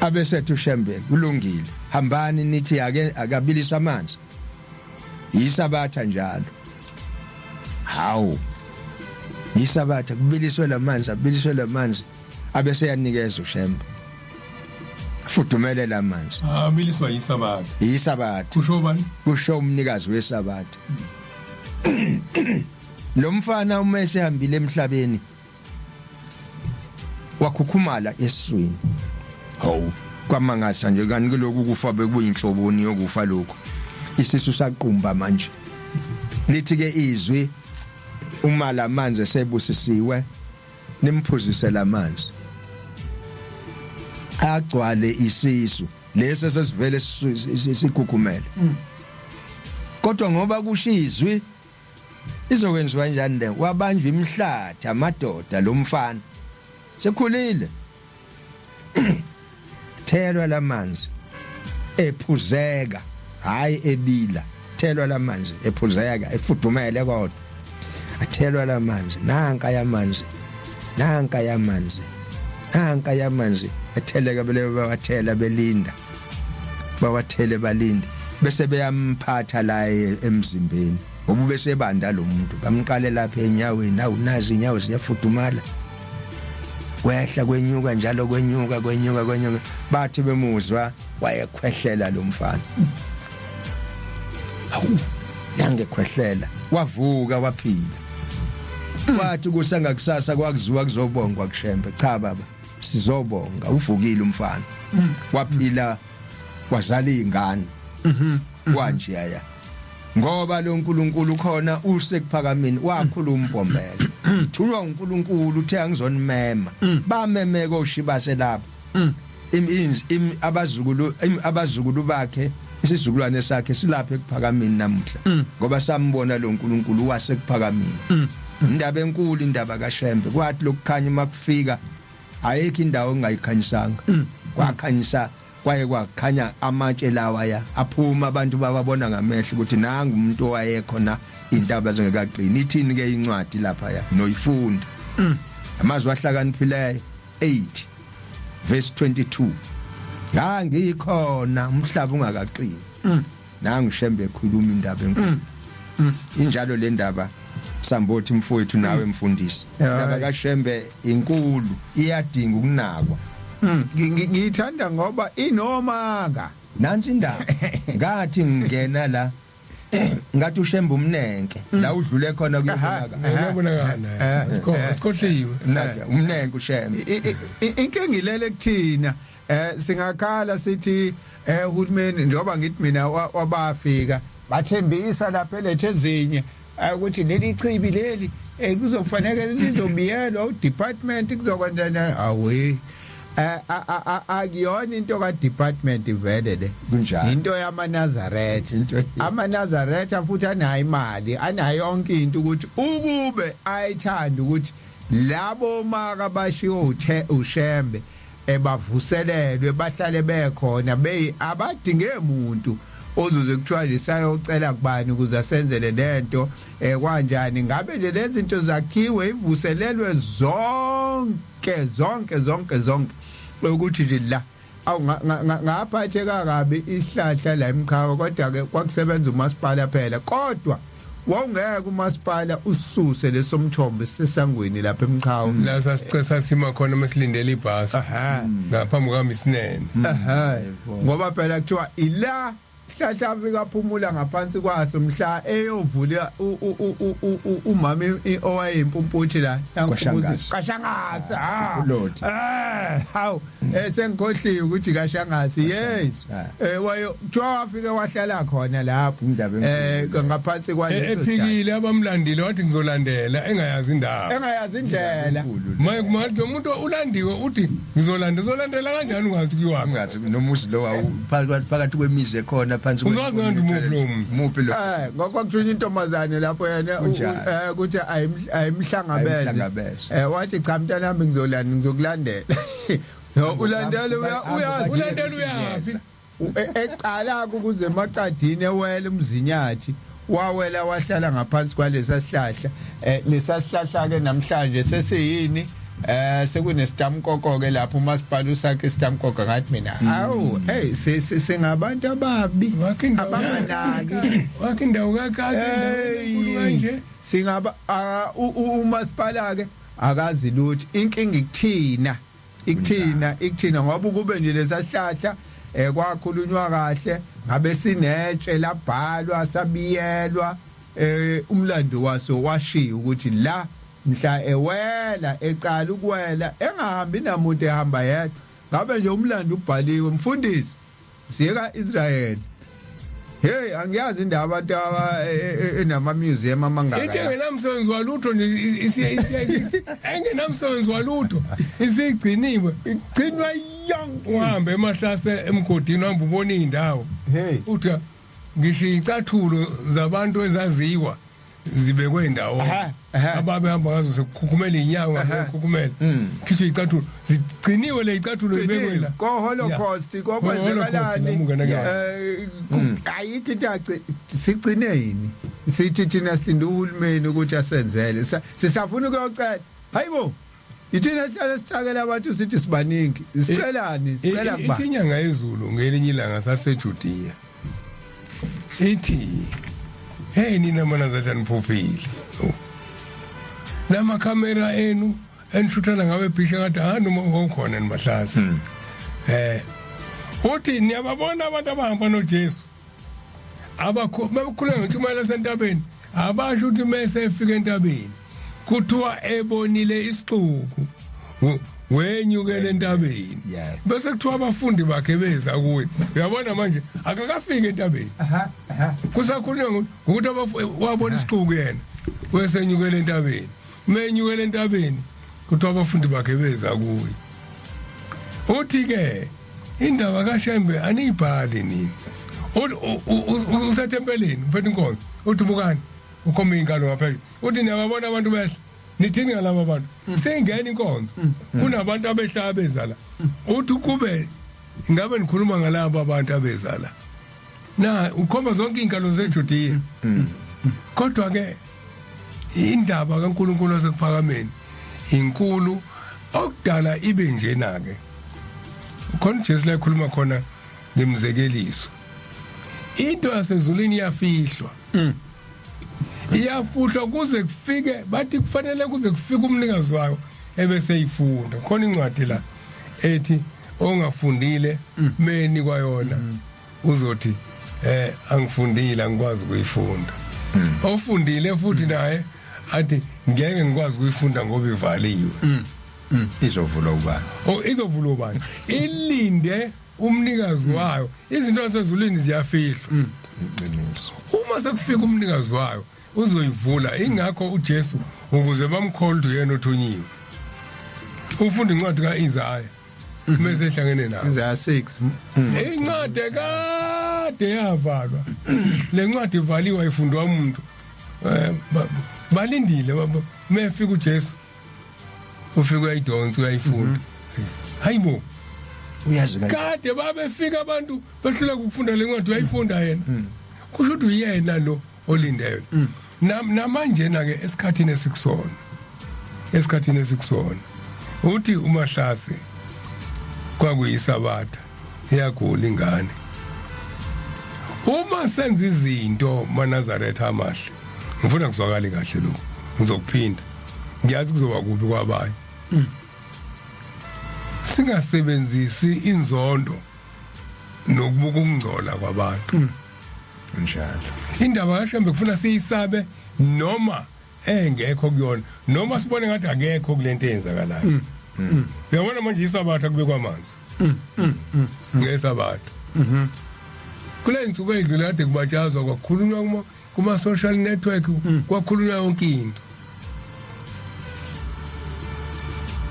abesethu ushembe kulungile hambani nithi ake akabilisa amanzi yisabatha njalo hawu yisabatha kubiliswe lamanzi abese yanikeza ushembe fudumele lamanzi biliswa yisabatha kusho bani kusho umnikazi wesabatha lo mfana uma esehambile emhlabeni wakhukhumala eswini hawu kwamangasa nje kanti lokhu kufa bekuyinhloboni yokufa lokho isisu saqumba manje lithi ke izwi uma lamanzi esebusisiwe nimphuzise lamanzi agcwale isisu leso sesivele sigukhumele kodwa ngoba kushizwi izokwenziwa kanjani le wabanjwa imhlathi amadoda lo mfana sekhulile thelwa lamanzi ephuzeka hayi ebila thelwa lamanzi ephuzeka efudumele kodwa athelwa lamanzi nanka yamanzi etheleka bele bawathela belinda bawathele balinde bese beyamphatha la emzimbeni ubube sebanda lo muntu bamqale lapha enyaweni awu nazi inyawo ziyafudumala kwehla kwenyuka njalo kwenyuka bathi bemuzwa wayekhwehlela lo mfana awu nangekhwehlela wavuka waphila wathi kusangakusasa kwakuziwa kuzobongwa kushembe cha baba sizobonga uvukile umfana waphila wazala izingane kwanje yaya ngoba lo nkulunkulu khona usekuphakamini wakhuluma uMpombela thunywa uNkulunkulu uthe angizonimema bamemeka oshibase lapha abazukulu bakhe isizukulwane sakhe silapha ekuphakamini namuhla ngoba sambona lo nkulunkulu wasekuphakamini indaba enkulu indaba kaShembe kwathi lokukhanya makufika ayikho indawo engayikhanyisanga kwakhanyisa kwakhanya amatshe lawa ya aphuma abantu bababona ngamehlo ukuthi nanga umuntu owayekhona intaba zingekaqini ithini ke incwadi lapha ya noyifunda amazwi ahlakaniphileyo 8 verse 22 ngikhona umhlaba ungakaqini nanga uShembe ekhuluma indaba enkulu injalo le ndaba sambothi mfowethu nawe mfundisi indaba kaShembe inkulu iyadinga ukunakwa ngiyithanda ngoba inomanga nansi indaba ngathi ngingena la ngathi uShembe umnenke la udlule khona kuyabonakala sikhohliwe umnenke uShembe inkinga ilele kuthina singakhala sithi uhulumeni njengoba ngithi mina wabafika bathembisa lapha elethe ezinye ukuthi leli chibi leli kuzofanele lizobiyelwa udepartment kuzokwenza awe akuyona into kadepartment vele le kunjani into yamaNazaretha amaNazaretha futhi anayo imali anayo yonke into ukuthi ukube ayithanda ukuthi labo maka bashiwo uShembe ebavuselelwe bahlale bekhona abadinge umuntu ozuze kuthiwa lisayocela kubani ukuze asenzele lento kanjani ngabe lezi zinto zakhiwe ivuselelwe zonke ukuthi nje la ngaphatheka kabi isihlahla la emkhawa kodwa ke kwakusebenza umasipala phela kodwa wawungeke umasipala ususe lesomthombo sesangweni lapha emkhawa la sasicesa sima khona mesilindele ibhasi ngaphambi kwami isinene ngoba phela kuthiwa ila hlahla afika aphumula ngaphansi kwaso mhla eyovula umama owayempumputhi la kaShangasi uLodi hawu sengikhohliwe ukuthi kaShangasi yes wayo kuthiwa wafika wahlala khona lapho ngaphansi kwaleso ephikile abamlandile wathi ngizolandela engayazi indlela manje umuntu ulandiwe uthi ngizolandela kanjani ungazi kuyiwami ungathi nomuzi lo phakathi kwemizi ekhona phansi uzazi muphi lo ngokwakuthunye intombazane lapho yena ukuthi ayimhlangabeze wathi cha mntana nami ngizokulandela ulandela uyazi eqala ukuze emaqadini ewela umzinyathi wawela wahlala ngaphansi kwalesa sihlahla lesasihlahla ke namhlanje sesiyini sekunestamkoko ke lapho umasipala usakhe istamkoko ngathi mina awu singabantu ababi abanganaki wakindawo kakade kanje singaba umasipala ke akazi lutho inkinga ikuthina ngoba kube nje lesasihlahla kwakhulunywa kahle ngabe sinetshe labhalwa sabiyelwa umlando waso washiya ukuthi la mhla ewela eqala ukuwela engahambi namuntu ehamba yedwa ngabe nje umlando ubhaliwe mfundisi siyeka Israel hey angiyazi indaba abantu enama museum amangaka ithi ngenamsebenzi walutho nje engenamsebenzi walutho isigciniwe igcinwa yonke uhambe emahlase emgodini uhamba ubona indawo hey uthi ngisho icathulo zabantu ezaziwa zibekwe indawo ababe hamba ngazo sekukhukhumela inyawo ngakukhukhumela khithi icathulo zigciniwe le icathulo ibekwe la ko holocaust kokwenzakalani ayikho into sigcineni sithi thina silinda uhulumeni ukuthi asenzele sisafuna ukuyocela hayibo ithina sihlale sithakela abantu sithi sibaningi sicelani sicela kuba inyanga yezulu ngelinye ilanga saseJudiya ithi hey nina mana zathani phophile lama camera enu enithuthana ngabe bhisha kade noma ukhona nimahlasi uthi niyababona abantu abahamba noJesu abakhuluma ngentshumayelo sentabeni abasho ukuthi mase efika entabeni kuthiwa ebonile isixuku wenyukele entabeni bese kuthiwa abafundi bakhe beza kuye uyabona manje akakafika entabeni kusakhulunywa ukuthi wabona isixuku yena wesenyukele entabeni menyukele entabeni kuthiwa abafundi bakhe beza kuye uthi ke indaba kaShembe aniyibhali nini usethempeleni uphethe inkonzo uthi bukani ukhoma inkalo ngaphezulu uthi niyababona abantu behle nithini ngalabo abantu sengena inkonzo kunabantu abehlala bezala uthi kube ngabe nikhuluma ngalabo abantu abezala na ukhomba zonke inkalo zeJudiya kodwa ke indaba kaNkulunkulu wasekuphakameni inkulu okudala ibe njena ke khona Jesu la ekhuluma khona ngemzekeliso into yasezulwini iyafihlwa iyafuhlwa kuze kufike bathi kufanele kuze kufike umnikazi wayo ebese yifunda khona incwadi la ethi ongafundile meni kwayona uzothi angifundile angikwazi ukuyifunda ofundile futhi naye athi ngeke ngikwazi ukuyifunda ngoba ivaliwe izovula ubani izovula ubani ilinde umnikazi wayo izinto zasezulwini ziyafihlwa iqiniso uma sekufika umnikazi wayo uzoyivula ingakho uJesu ukuze bamkholde yena othunyiwe ufunda incwadi kaIsaya mase ehlangene nayo Isaiah 6 incwadi kade yavalwa le ncwadi ivaliwa ifundwa umuntu balindile mefika uJesu ufika uyidonsa uyayifunda hayibo uyazi kade babefika abantu behluleka ukufunda le ncwadi uyayifunda yena kusho ukuthi uyena lo olindewe namanje na ke esikhathini esikusona uthi uMahlasi kwakuyisabatha iyagula ingane uma senza izinto maNazaretha amahle ngifuna kuzwakale kahle lokho ngizokuphinda ngiyazi kuzoba kuphi kwabanye singasebenzisi inzondo nokubuka ukungcola kwabantu njalo indaba kaShembe kufuna siyisabe noma engekho kuyona noma sibone ngathi akekho kulento eyenzakalayo uyabona manje isabatha kubekwa amanzi ngesabatha kule insuku edlule kade kubatshazwa kwakhulunywa kuma social network kwakhulunywa yonke into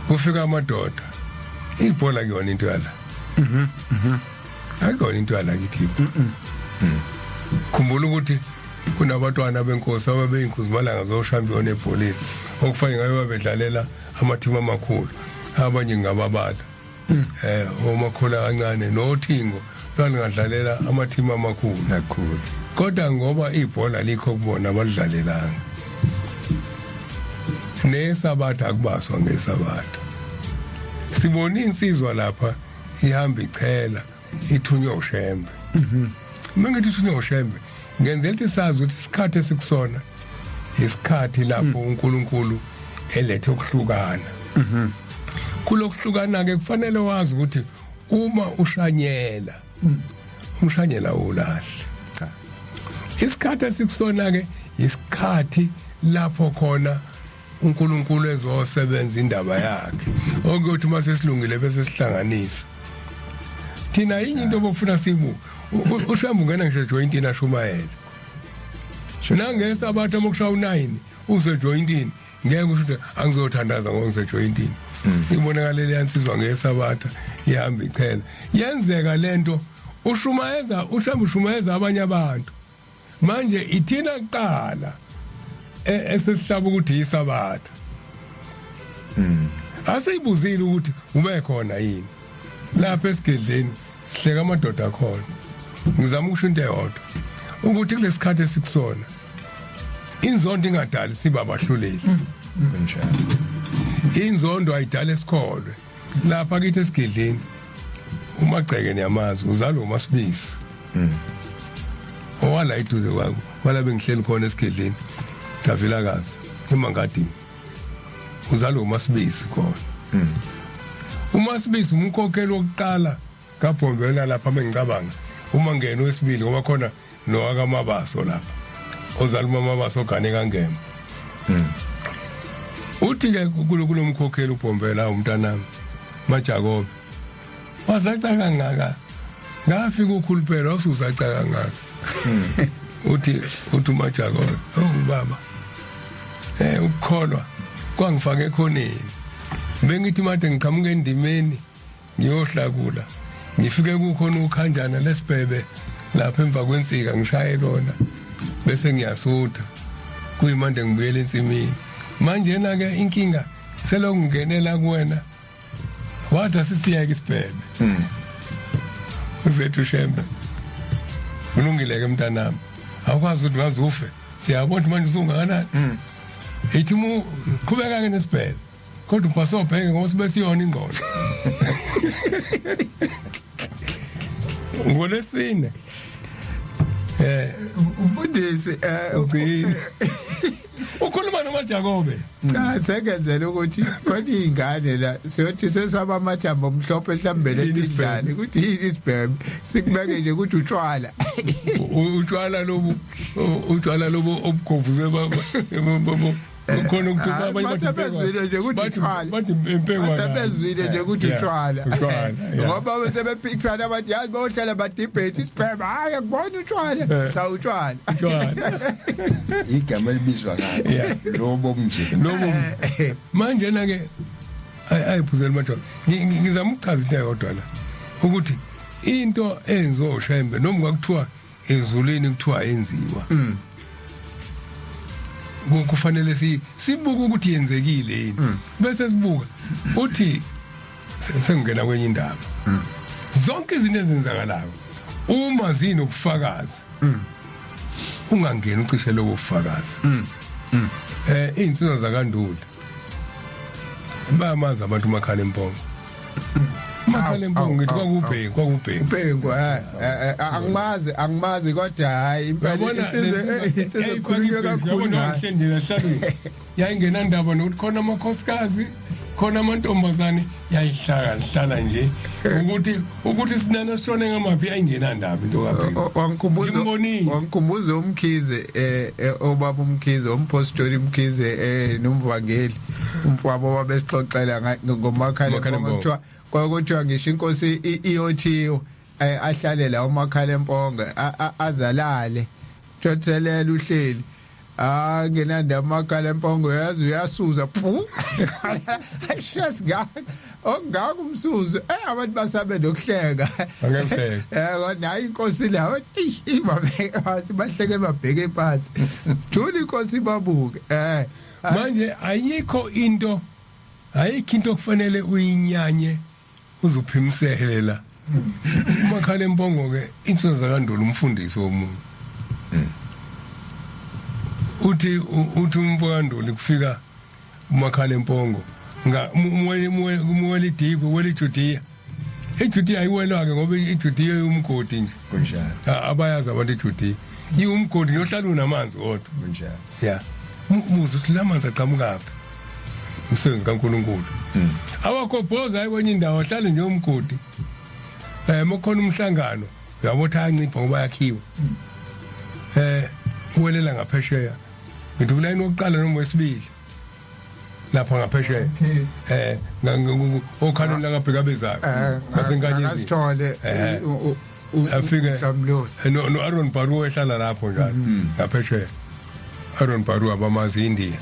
kufika amadoda ibhola kuyona into yala akuyona into yala kithi khumbula ukuthi kunabatwana benkosi ababeyinkuzimalanga zoshampion ebholeni okufanye ngayo babedlalela amathimu amakhulu abanye ngababala omakhola kancane noThingo bangadlalela amathimu amakhulu kakhulu kodwa ngoba ibhola likho kubona abadlalelanga nesabatha akubaswa ngesabatha sibona insizwa lapha ihamba ichela ithunywa uShembe mangithi ithunywa uShembe ngenzela ukuthi sazi ukuthi isikhathi esikusona isikhathi lapho uNkulunkulu elethe ukuhlukana kulokuhlukana ke kufanele wazi ukuthi uma ushanyela umshanyela ulahle isikhathi esikusona ke isikhathi lapho khona uNkulunkulu ezosebenza indaba yakhe okuthi mase silungile bese sihlanganisa thina yini into obufuna sibu uShembe ungena ngisho jointini ashumayela nangesabatha mokushaya u9 use jointini ngeke usho ukuthi angizothandaza ngoba ngise jointini ibonakala leyansizwa ngesabatha ihamba ichela yenzeka lento uShembe ushumayeza abanye abantu manje ithina kuqala esesihlaba ukuthi isabatha aseyibuzile ukuthi ube khona yini lapha esigedleni sihleka amadoda khona ngizama ukusho into eyodwa ukuthi kulesikhathi esikusona inzondo ingadali siba abahluleli njalo inzondo ayidala esikholwe lapha kithi esigedleni umagceke niyamazi uzalo uMasibisi owala iduze kwakho wala bengihleli khona esigedleni Davilakazi eMangadi uzalo uMasibisi khona uMasibisi umkhokheli wokuqala kaBhombela lapha mengicabanga uma ngena wesibili ngoba khona nowaKamabaso lapha ozalo uMamabaso ogane kangema uthi ke kulomkhokheli uBhombela umntanami Majakobe wazacaka ngaka ngafika ukhulupela usuzacaka ngaka uthi uMajakobe baba ukukholwa kwangifake ekhoneni bengithi made ngiqhamuke endimeni ngiyohlakula ngifike kukhona ukhanjana lesibhebe lapha emva kwensika ngishaye lona bese ngiyasutha kuyimande ngibuyele ensimini manje na ke inkinga selokungenela kuwena wathi asisiyeke isibhebe uzethu Shembe kulungile ke mntanami awukwazi ukuthi ngazufe siyabona manje usungakanani ethi qhubeka ke nesibhebe kodwa upasobheke ngoba sibesiyona ingqondo ngolesine umfundisi ukhuluma noMajakobe sekenzela ukuthi khona izingane la siyothi sesaba amathambo omhlophe ehlambele endlani ukuthi yini isibhebe sikubeke nje ukuthi utshwala utshwala lobo obukhovuze baba khona ukuthi abanye basebezwile nje ukuthi utshwala basebezwile nje ukuthi utshwala ngoba besebepicture abantu yazi bayohlala badebate isibhebe hayi akubona utshwala cha utshwala igama elibizwa ngalo lobo nje lobo manje na ke ayiphuzela mathona ngizama ukuchaza into eyodwa la ukuthi into enzo Shembe noma kwakuthiwa ezulwini kuthiwa yenziwa kufanele sibuka ukuthi yenzekile yini bese sibuka uthi sengena kwenye indaba zonke izinto ezenzakalayo uma zinokufakazi ungangena ucishe lokufakazi insizwa zakanduli bayamazi abantu makhala empongo ngithi kwakubhengu angimazi kodwa hayi impela insizwe khulunywe kakhulu yayingena ndaba nokuthi khona amakhosikazi khona amantombazane yayihlala nje ukuthi sinana sone ngamaphi ayingena ndaba into kaPhiko wangikhumbuza umkhize obaba umkhize umpostoli umkhize nomvangeli umfowabo wabesixoxela ngomakhala kuthiwa kwakuthiwa ngisho inkosi iyothiyo ahlale la umakhala empongo azalale thothelela uhleli ngenanda amakhala empongo yazi uyasuza phu ashasga ongaka umsuzo abantu basabe nokuhleka angahleka nayi inkosi lawo ibabeka bahleke babheke phansi thula inkosi babuke manje ayikho into kufanele uyinyanye uzuphimisela umakhala empongo ke insizwa zakandulo umfundisi womuntu uthi umfowanduli kufika umakhala empongo umweli Dibu weli Judiya iJudiya ayiwelwa ke ngoba iJudiya umgodi nje kunjalo abayazi abantu iJudiya umgodi yohlala unamanzi kodwa kunjalo yeah umuzi uthi lamanzi aqhamukaphi umsebenzi kaNkuluNkulu awakobhoza ayikwenye indawo hlala nje umgodi mokhona umhlangano yabotha ancipha ngoba yakhiwa uwelela ngaphesheya ngithi kulayini wokuqala noma wesibili lapha ngaphesheya okhaleni la ngabheka bezayo ngasenkanyeni asithole afike no Aaron Baru ehlala lapho njalo ngaphesheya Aaron Baru abamazi India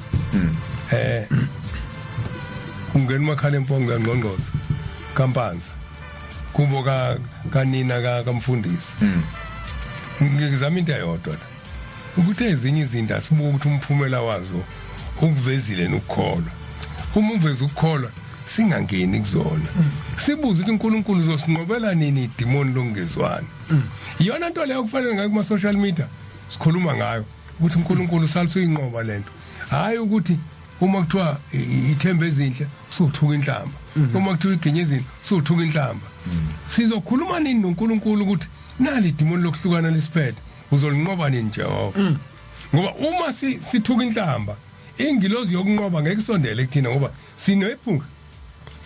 ungena makhala empongo ngqongqoza kampanza kubo kanina kamfundisi ngizama into eyodwa ukuthi ezinye izinto asibuke ukuthi umphumela wazo ukuvezile nokukholwa uma uveza ukukholwa singangeni kuzona sibuze ukuthi uNkulunkulu uzosinqobela nini idemoni lokungezwani iyona nto leyo kufanele ngayo kuma social media sikhuluma ngayo ukuthi uNkulunkulu salisa uyinqoba lento hayi ukuthi uma kuthiwa ithemba ezinhle sothuka inhlamba uma kuthiwa igenyezini sothuka inhlamba sizokhuluma nini noNkulunkulu ukuthi nali idemoni lokuhlukana lesiphethe uzolinqoba nini Jehova ngoba uma sithuka inhlamba ingilozi yokunqoba ngeke isondele kuthina ngoba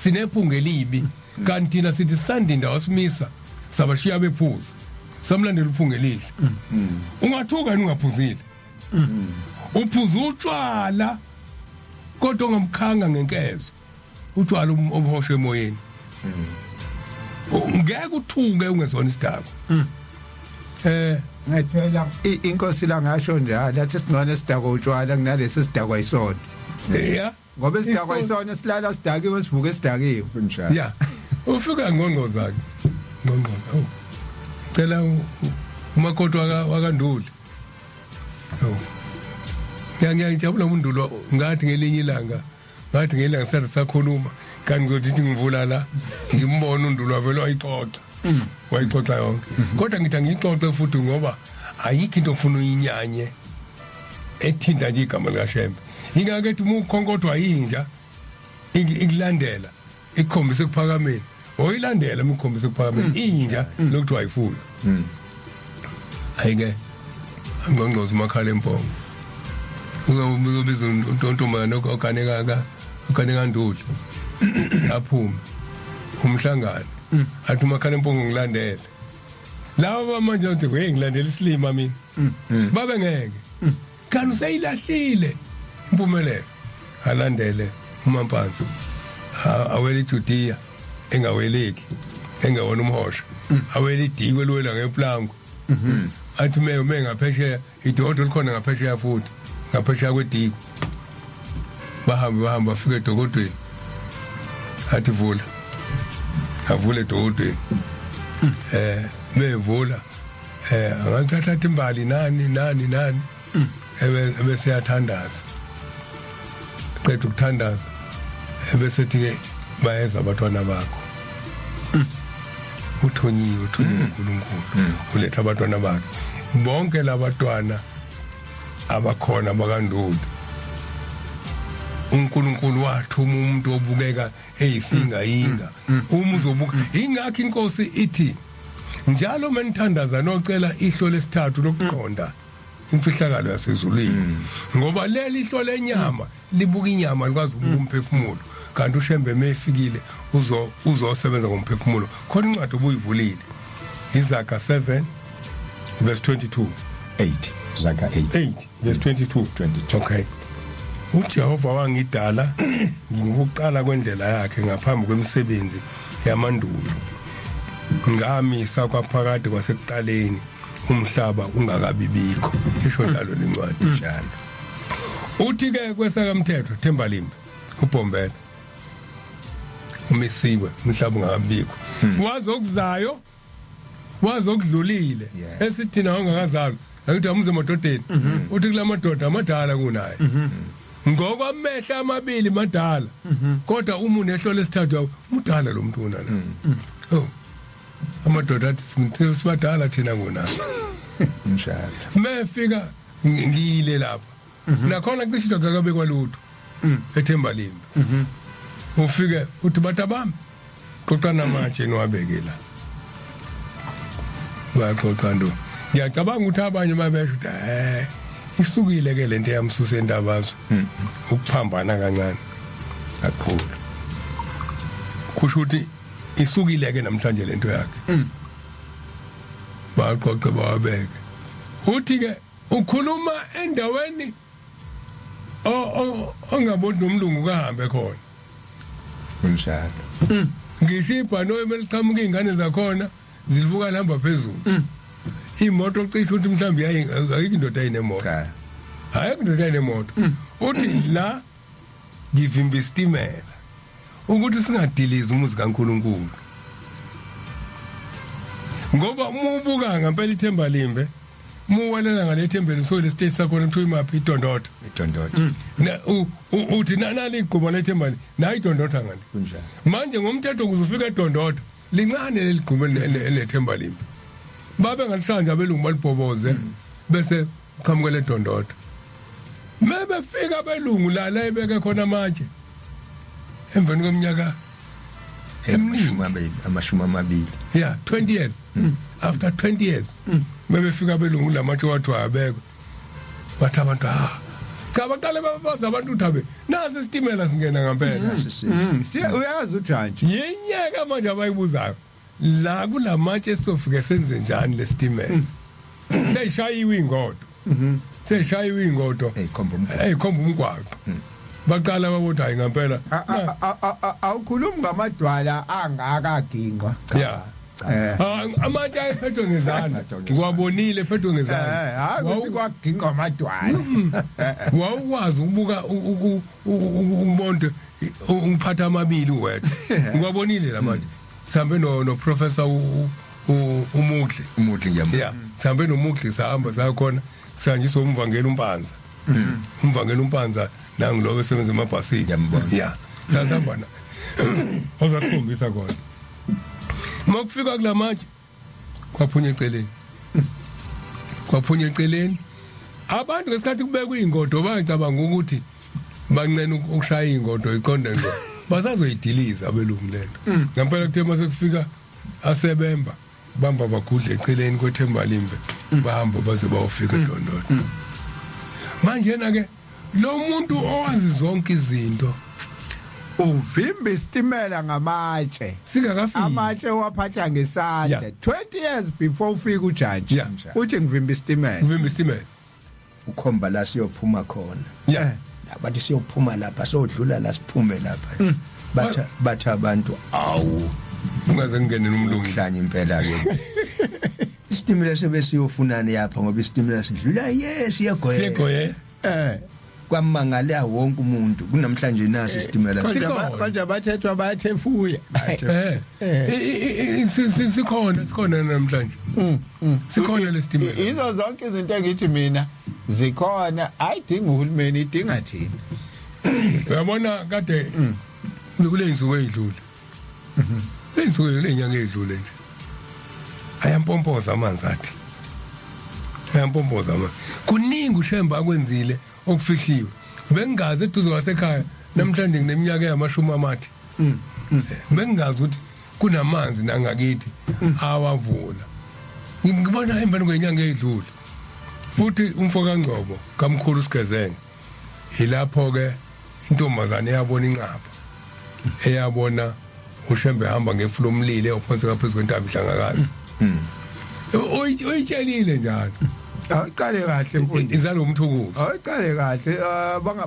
sinephunga elibi kanti thina sithi sandinda wasimisa sabashiya bephuza samlandela uphunga elihle ungathuka ungaphuzile uphuza utshwala kodwa ungamkhanga ngenkezo utshwala obuhoshe emoyeni ngeke uthuke ungezona isidako ngethela inkosi la ngasho njalo athi singone isidako utshwala kunalesi sidako ayisona yeah ngoba isidako ayisona silala sidakiwe sivuke sidakiwe kunjalo yeah ufika ngqongqoza cela umakoti wakanduli ngiyajabula umundulo ngathi ngelinye ilanga sakhuluma kanti ngizothi ngivula la ngimbona undulo wavela wayixoxa yonke kodwa ngithi ngixoxe futhi ngoba ayikho into ofuna uyinyanye ethinta nje igama likaShembe ingakethi umkhonkothwa yinja ikulandela ikhombise kuphakameni oyilandela umkhombise kuphakameni inja lokuthi wayifuna ayike ngqongqoza umakhala empongo uzobiza untontomane okaneka nduli aphuma umhlangano athi umakhala empongo ngilandele laba manje uthi ngilandela isilima mina babe ngeke kanti useyilahlile impumelelo alandele umampanzi awela iJudiya engaweleki engawona umhosha awela idiko elwela ngeplango athi me ngaphesheya idodo likhona ngaphesheya futhi ngaphesheya kwediko bahamba bafika edokodweni athi vula avule edokodweni bevula angathatha imbali nani ebese yathandaza qeda ukuthandaza ebese ke bayeza abatwana bakho uthonyiwe uNkulunkulu uletha abatwana bakhe bonke labatwana abakhona bakanduli uNkulunkulu wathuma umuntu obukeka eyisinga uma uzobuka ingakho inkosi ithi njalo menithandaza nocela ihlo lesithathu lokuqonda imfihlakalo yasezulwini ngoba leli ihlo lenyama libuka inyama likwazi ukubuka umphefumulo kanti uShembe mefikile uzosebenza ngomphefumulo khona incwadi obuyivulile Izaga 7 verse 22 8 Zaga 8 verse 22 okay uJehova wangidala ngokuqala kwendlela yakhe ngaphambi kwemisebenzi yamandulo ngamisa kwaphakade kwasekuqaleni umhlaba ungakabibikho isho njalo lencwadi njalo uthi ke kwesakamthetho Thembalimbi uBhombela umisiwe umhlaba ungakabikho wazokuzayo wazokudlulile esithina ongakazalwa akuthi amuze emadodeni uthi kulamadoda amadala kunaye ngokwamehla amabili madala kodwa uma unehlo lesithathu umdala lo muntu una la amadoda athi sibadala thina kunaye njalo mefika ngile lapha nakhona cishe indoda kabe kwalutho eThembalimbi ufike uthi batabami qoqa namatshe niwabekela baxoxa ndo ngiyacabanga ukuthi abanye babesho ukuthi isukile ke lento yamsusa endabazo ukuphambana kancane kakhulu kusho ukuthi isukile ke namhlanje lento yakhe baxoxa bawabeke uthi ke ukhuluma endaweni ongaboni nomlungu kahambe khona kunjalo ngisipha no emeliqhamuka ingane zakhona zilibuka lihamba phezulu imoto cishe ukuthi mhlawumbe ayikho indoda eyinemoto ayikho indoda eyinemoto uthi la ngivimba isitimela ukuthi singadilizi umuzi kaNkulunkulu ngoba umubuka ngempela iThembalimbi muwalela ngale thembele so le stage sakho kuthiwa imaphi idondotha uthi nali igqumo leThembalimbi na idondotha ngani kunjalo manje ngomthetho kuzufika edondotha lincane leligqumo leThembalimbi babe ngalihlanje abelungu balibhoboze bese qhamukele edondotha mebefika abelungu la ebeke khona amatshe emveni kweminyaka amashumi amabili 20 years after 20 years bebefika abelungu lamatshe wathi abekwe bathi abantu cha baqale babaza abantu uthabe nasi isitimela singena ngempela uyazi ujantshi yenyaka manje abayibuzayo la kulamatshe sofike senze njani lesitimela seyishayiwe ingodo seyishayiwe ingodo eyikhomba umgwaqo baqala babodwa hayi ngempela awukhulumi ngamadwala angakaginqwa amatshe ayephethwe ngezandla ngiwabonile ephethwe ngezandla hayi kwaginqwa amadwala wawukwazi ukubuka umbonto umphatha amabili uwedwa ngiwabonile lamatshe sihambe no professor Umugli ngiyambona sihambe noMugli sahamba sakhona sihanjiswa umvangeli umpanza umvangeli umpanza nangilobe sebenza emabhasini ngiyambona sasihamba na ozasikhombisa khona mokufika kulamatshe kwaphunya eceleni abantu ngesikhathi kubekwe ingodo bangicabanga ukuthi bancane ukushaya ingodo iqonde ngo basazoyidiliza abelungu lento ngempela kuthe mase kufika asebemba bamba bagudle eceleni kweThembalimbi bahamba baze bayofika edondotha manje na ke lo muntu owazi zonke izinto uvimba isitimela ngamatshe singakafiki amatshe waphatha ngesandla 20 years before ufika ujudge uthi ngivimba isitimela ukhomba la siyophuma khona abathi siyophuma lapha sodlula la siphume lapha batha abantu awu ungaze ngene nomlungu hlanye impela ke isitimela sebesiyofunani yapha ngoba isitimela sidlula siyagoye kwamangala wonke umuntu kunamhlanje nasi isitimela konje abathethwa bayathefuya sikhona namhlanje sikhona lesitimela izo zonke izinto engithi mina zikhona ayidinga uhulumeni idinga thina uyabona kade kule insuku ezidlule lensuku lenyanga ezidlule nje ayampompoza amanzi athi ayampompoza amanzi kuningi uShemba akwenzile okufihliwe bengazi eduze kwasekhaya namhlanje ngineminyaka yamashumi amathi bengazi ukuthi kunamanzi nangakithi awavula ngibona emveni kwenyanga ezidlule futhi umfo kaNgcobo kamkhulu usigezenge ilapho ke intombazane yabona inqaba eyabona uShembe hamba ngefula omlile ophansi kaphezulu kwentaba ihlangakazi oyitshelile njalo Awuqale kahle mfundisi. izalo umthukuzo Awuqale kahle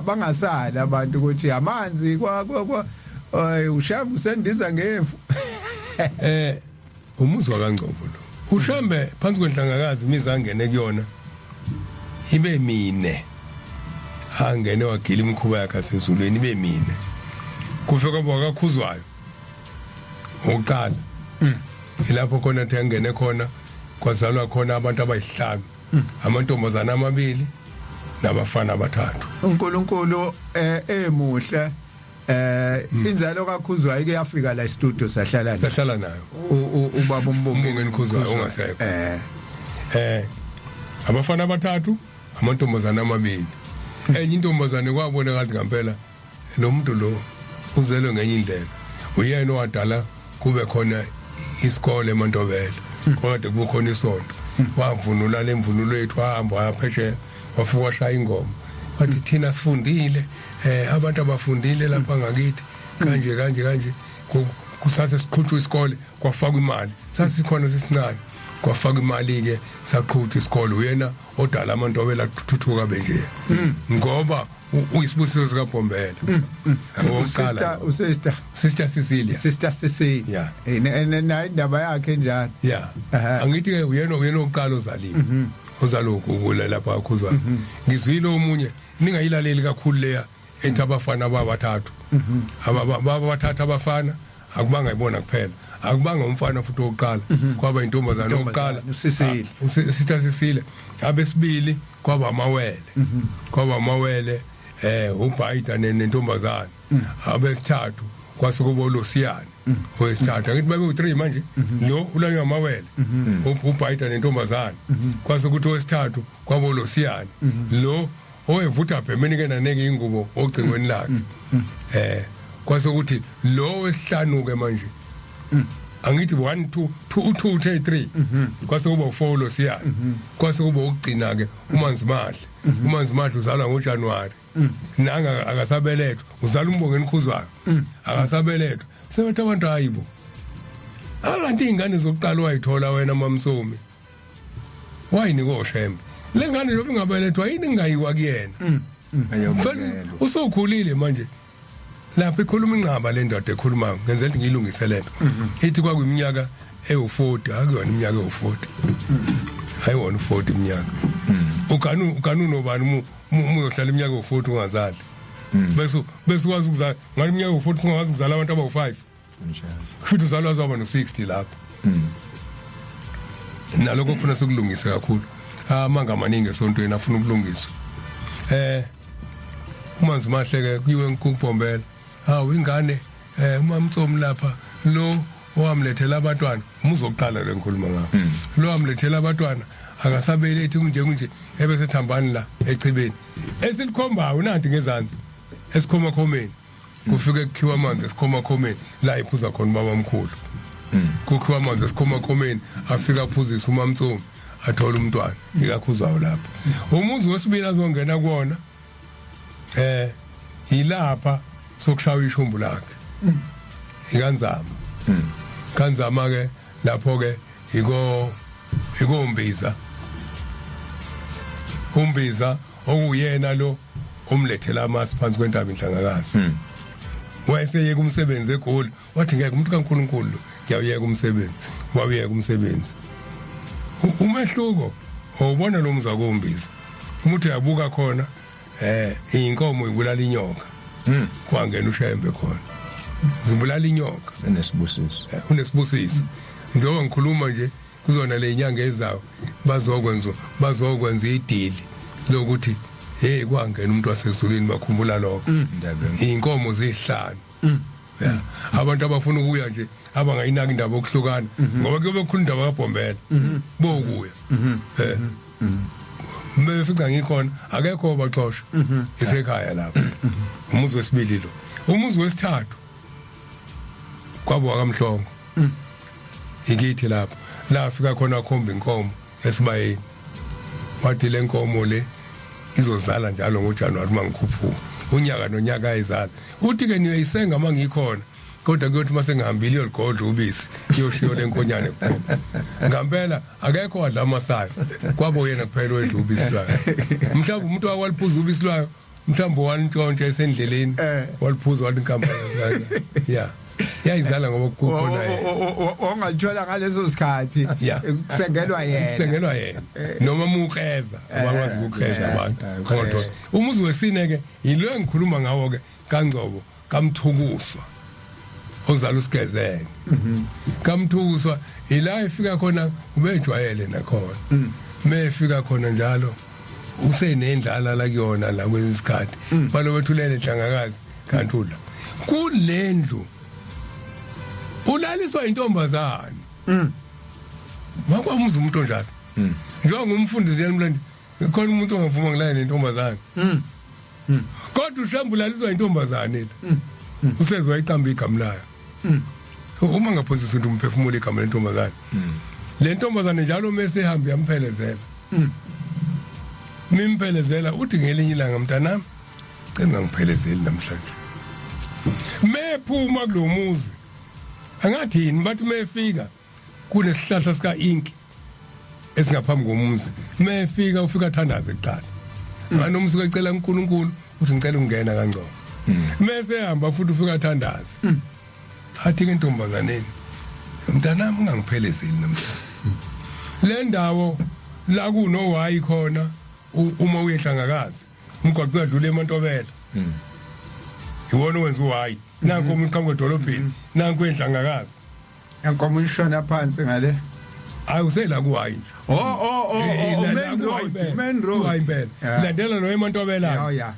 bangasali abantu ukuthi amanzi kwa uShembe usendiza ngefu. umuzwa kaNgcobo lo uShembe phansi kwenhlangakazi imiza angene kuyona ibe mine angene wagila imkhuba yakhe asezulwini ibe mine kufika kwakakhuzwayo oqala ilapho khona the angene khona kwazalwa khona abantu abayihlanu amantombazana amabili nabafana abathathu uNkulunkulu emuhle inzalo kaKhuzwayo ke yafika la studio sahlala nayo ubaba umbongeni Khuzwayo ongasekho abafana abathathu amantombazana amabili enye intombazane kwabona kathi ngempela lo muntu lo uzelwe ngenye indlela uyena owadala kube khona isikole eMantobela kodwa kukhona isonto wavunula lemvunulo yethu ahamba wapheshe wafika washaya ingoma wathi thina sifundile abantu abafundile lapha ngakithi kanje kusase siqhutshwa isikole kwafakwa imali sasikhona sisincane kwafaka imali ke saqhutha isikole uyena odala aMantobela kuthuthuka benje ngoba uyisibusiso sika Bombela sister Cecilia na indaba yakhe njalo angithi ke uyena oqala ozalile ozaloku kula lapha akhuzwa ngizwile omunye ningayilaleli kakhulu leya ethi abafana ababathathu ababathathu abafana akubanga ibona kuphela akubanga umfana futhi oqala kwaba intombazana oqala sister Cecilia abesibili kwaba amawele uBhaida nentombazana abesithathu kwasukuba uLosiyane owesithathu ngithi babe u3 manje lo ulanywa amawele uBhaida nentombazana kwasukuthi owesithathu kwaba uLosiyane lo owevutha phemeni ke naneke ingubo ogcingweni lakhe kwasukuthi lo wesihlanu ke manje angithi 1 2 2 3 kwasekuba u4 Losiyane kwasekuba ukugcina ke uManzimahle uzalwa ngoJanuary nanga akasabelethwa uzala umbongeni Khuzwayo akasabelethwa sebathi abantu hayibo akanti ingane zokuqala wayithola wena mamsomi wayini koShembe lengane lobu ngabelethwa yini ngayiwa kuyena usokhulile manje lapho ikhuluma inqaba le ndoda ekhuluma ngenzela ukuthi ngiyilungise lento ithi kwakuyiminyaka ewu40 akuyona iminyaka ewu40 hayiwona u40 iminyaka ukanuni obani uyohlala iminyaka ewu40 ungazali bese ukwazi ukuzala ngale iminyaka ewu40 ungakwazi ukuzala abantu abawu5 njalo futhi uzalwa zaba no60 lapho nalokho kufuna sokulungisa kakhulu amanga amaningi esontweni afuna ukulungiswa uManzimahle ke kuyiwe kuBombela ingane uMamtsomi lapha lo owamlethela abantwana umuzoqala lenkhuluma ngakho lo owamlethela abantwana akasabelethi kunje ebesethambani la echibeni esilikhomba unanti ngezansi esikhoma khomeni kufike kukhiwa amanzi esikhoma khomeni la iphuza khona baba omkhulu kukhiwa amanzi esikhoma khomeni afika aphuzisa uMamtsomi athola umntwana ikakhuzwayo lapha umuzi wesibili azongena kuona ilapha sokushaya ishumbu lakhe ikanzama ke lapho ke umbiza okuyena lo umlethela amasi phansi kwentaba inhlangakazi wayeseyeka umsebenzi eGoli wathi ngeke umuntu kaNkuluNkulu ngiyawuyeka umsebenzi wawuyeka umsebenzi umehluko awubona lo muzwa kombiza umuntu uyabuka khona inkomo ibulala inyoka kwangena uShembe khona zibulala inyoka unesibusiso njengoba ngikhuluma nje kuzona le inyanga ezayo bazokwenza idili lokuthi kwangena umuntu wasezulwini bakhumbula lokho inkomo zihlanu abantu abafuna ukuya nje abangayinaki indaba okuhlukana ngoba kuyobe kukhona indaba kaBombela bokuya mefika ngikhona akekho baxoshwa isekhaya lapho umuzi wesibili lo umuzi wesithathu kwabo akamhlongo ikithi lapho la fika khona khomba inkomo esibayeni wathi lenkomo le izozala njalo ngoJanuary mangikhuphuka unyaka nonyaka ayizala uthi ke niyoyisenga mangikhona kodwa kuyothi mase ngihambile yoligodla ubisi kuyoshiyo lenkonyane kuphela ngempela akekho wadla amasayo kwabo yena kuphela wedla ubisi lwayo mhlawumbe umuntu wakwaliphuza ubisi lwayo mhlawumbe wanintshontshe esendleleni waliphuza wathi inkampani yayizala ngoba kukhona ongathola ngaleso sikhathi kusengelwa yena noma mukreza abakwazi ukukreza abantu kodwa umuzi wesine ke yilo engikhuluma ngawo ke kaNgcobo kaMthukuswa ozala usigezele kaMthukuswa ila efika khona ubejwayele nakhona mefika khona njalo usenendlala la kuyona la kwesikhathi balo wethulele dlangakazi kanti udla kulendlu ulaliswa intombazana wakwamuza umuntu njalo njengoba umfundisi yemlandi khona umuntu ongavuma ngilana nentombazana kodwa ushambulaliswa intombazana le usezwe wayiqamba igama layo uma ngaphosisa into umphefumulo igama lentombazana le ntombazana njalo mase ehamba yamphelezela mimphelezela uthi ngelinye ilanga mntanami cela ngiphelezeli namhlanje mephuma kulomuzi angathi yini bathi mefika kunesihlahla sika inki esingaphambi komuzi mefika ufika thandaze kuqala nganomsuku ecela uNkulunkulu uthi ngicela ungena kaNgcobo mase hamba futhi ufika thandaze athi ke intombazaneni mntanami ungangiphelezeli namhlanje le ndawo la kuno wayi khona uma uyehlangakazi umgwaqo uyadlula eMantobela iwona wenza uhayi nanko umuntu qhamuka edolobheni nanko enhlangakazi yankomo ishona phansi ngale ayusela kuhayi main road hayimpela landela no eMantobela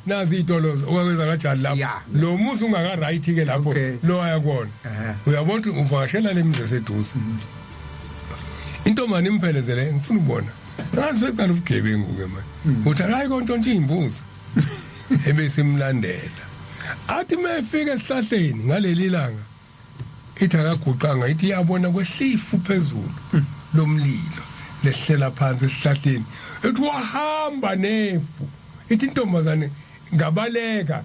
nazi itolo okwenza kanjani lapho lo muzi ungaka right ke lapho lo ayakona uyabona uvakashela lemizwe seduze intomani imphelezele ngifuna ukubona ngathi seqala ubugebengu ke manje uthi hayi konke imbuzi ebesimlandela athi mefika esihlahleni ngaleli langa ithi akaguqanga ithi yabona kwehlifu phezulu lomlilo lehlela phansi esihlahleni ethi wahamba nefu ithi intombazane ngabaleka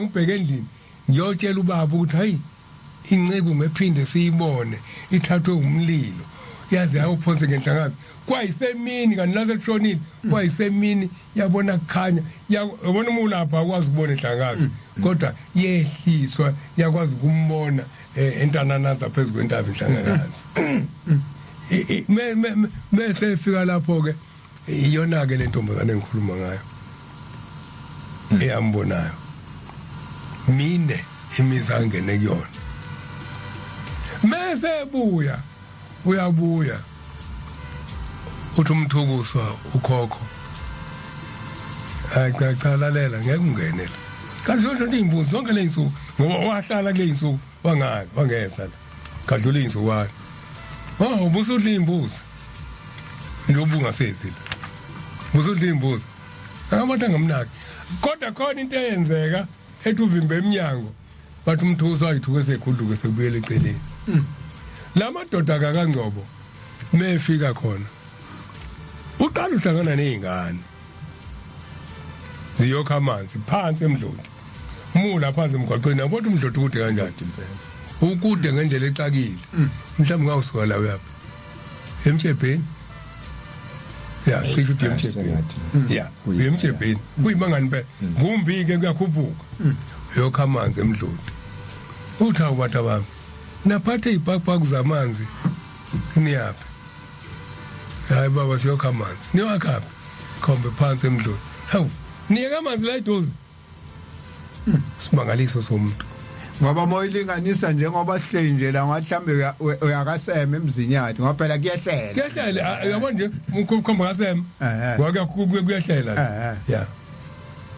ngibheke endlini ngiyotshela ubaba ukuthi hayi inceke ngephinde siyibone ithathwe umlilo yazi awuphonse ngenhlangazi kwayisemini kanti nase kushonile kwayisemini yabona kukhanya yabona umulapha akwazi ukubona enhlangazi kodwa yehliswa yakwazi ukumbona entananaza phezulu kwentaba enhlangazi mase fika lapho ke iyona ke lentombazane engikhuluma ngayo eyambonayo mine imizangene kuyona mase uyabuya uthi uMthukuswa ukhokho cha lalela ngeke ungenele kanti zonke imbuzi zonke leyinsuku ngoba wahlala kuleyinsuku wangazi wangeza la kadlula insuku wakhe ubusudla imbuzi ndobunga sezile busudla imbuzi abantu ngamnaki kodwa khona into eyenzeka ethi uvimbe eminyango bathi uMthukuswa ayithuke sekhudluke sekubuyela eceleni lamadoda kaNgcobo mefika khona uqala uhlangana nezingane ziyokha amanzi phansi emdloti mula phansi emgwaqweni yabona umdloti kude kanjani ukude ngendlela exakile mhlawumbe ngawusuka la uyapha emtshebheni cishe uthi emtshebheni emtshebheni kuyimangani phela ngumbi ke kuyakhuphuka uyokha amanzi emdloti uthi awubatha bami naphathe ibhakbhak zamanzi niyaphi hayi baba siyokha amanzi niwakhaphi khombe phansi emdloti hawu niyeka amanzi la eduze simangaliso somuntu ngoba moyilinganisa njengoba sihle nje la ngahlambe uyakasema emzinyathi ngoba phela kuyehlela yabona nje ukukhomba kasema ngoba kuyehlela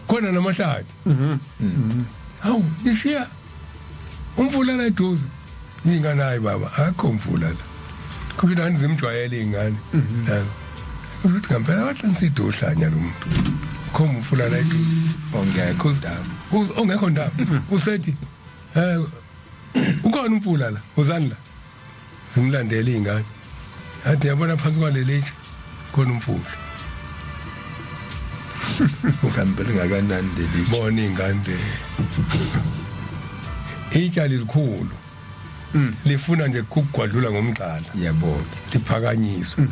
khona namahlathi hawu nishiya umvula la eduze ingane hayi baba akho mvula la kuphela nizimjwayele ingane ukuthi ngempela wahlanisidouhlanya lo muntu khoma umvula la eduze ongekho ndaba usethi ukhona umfula la uzani la simlandele ingane athi yabona phansi kwalelitshe khona umfula Ngihambele ngakanani leli. bona ingane itshali likhulu lifuna nje ukugwadlula ngomgqala Yabo. liphakanyiswe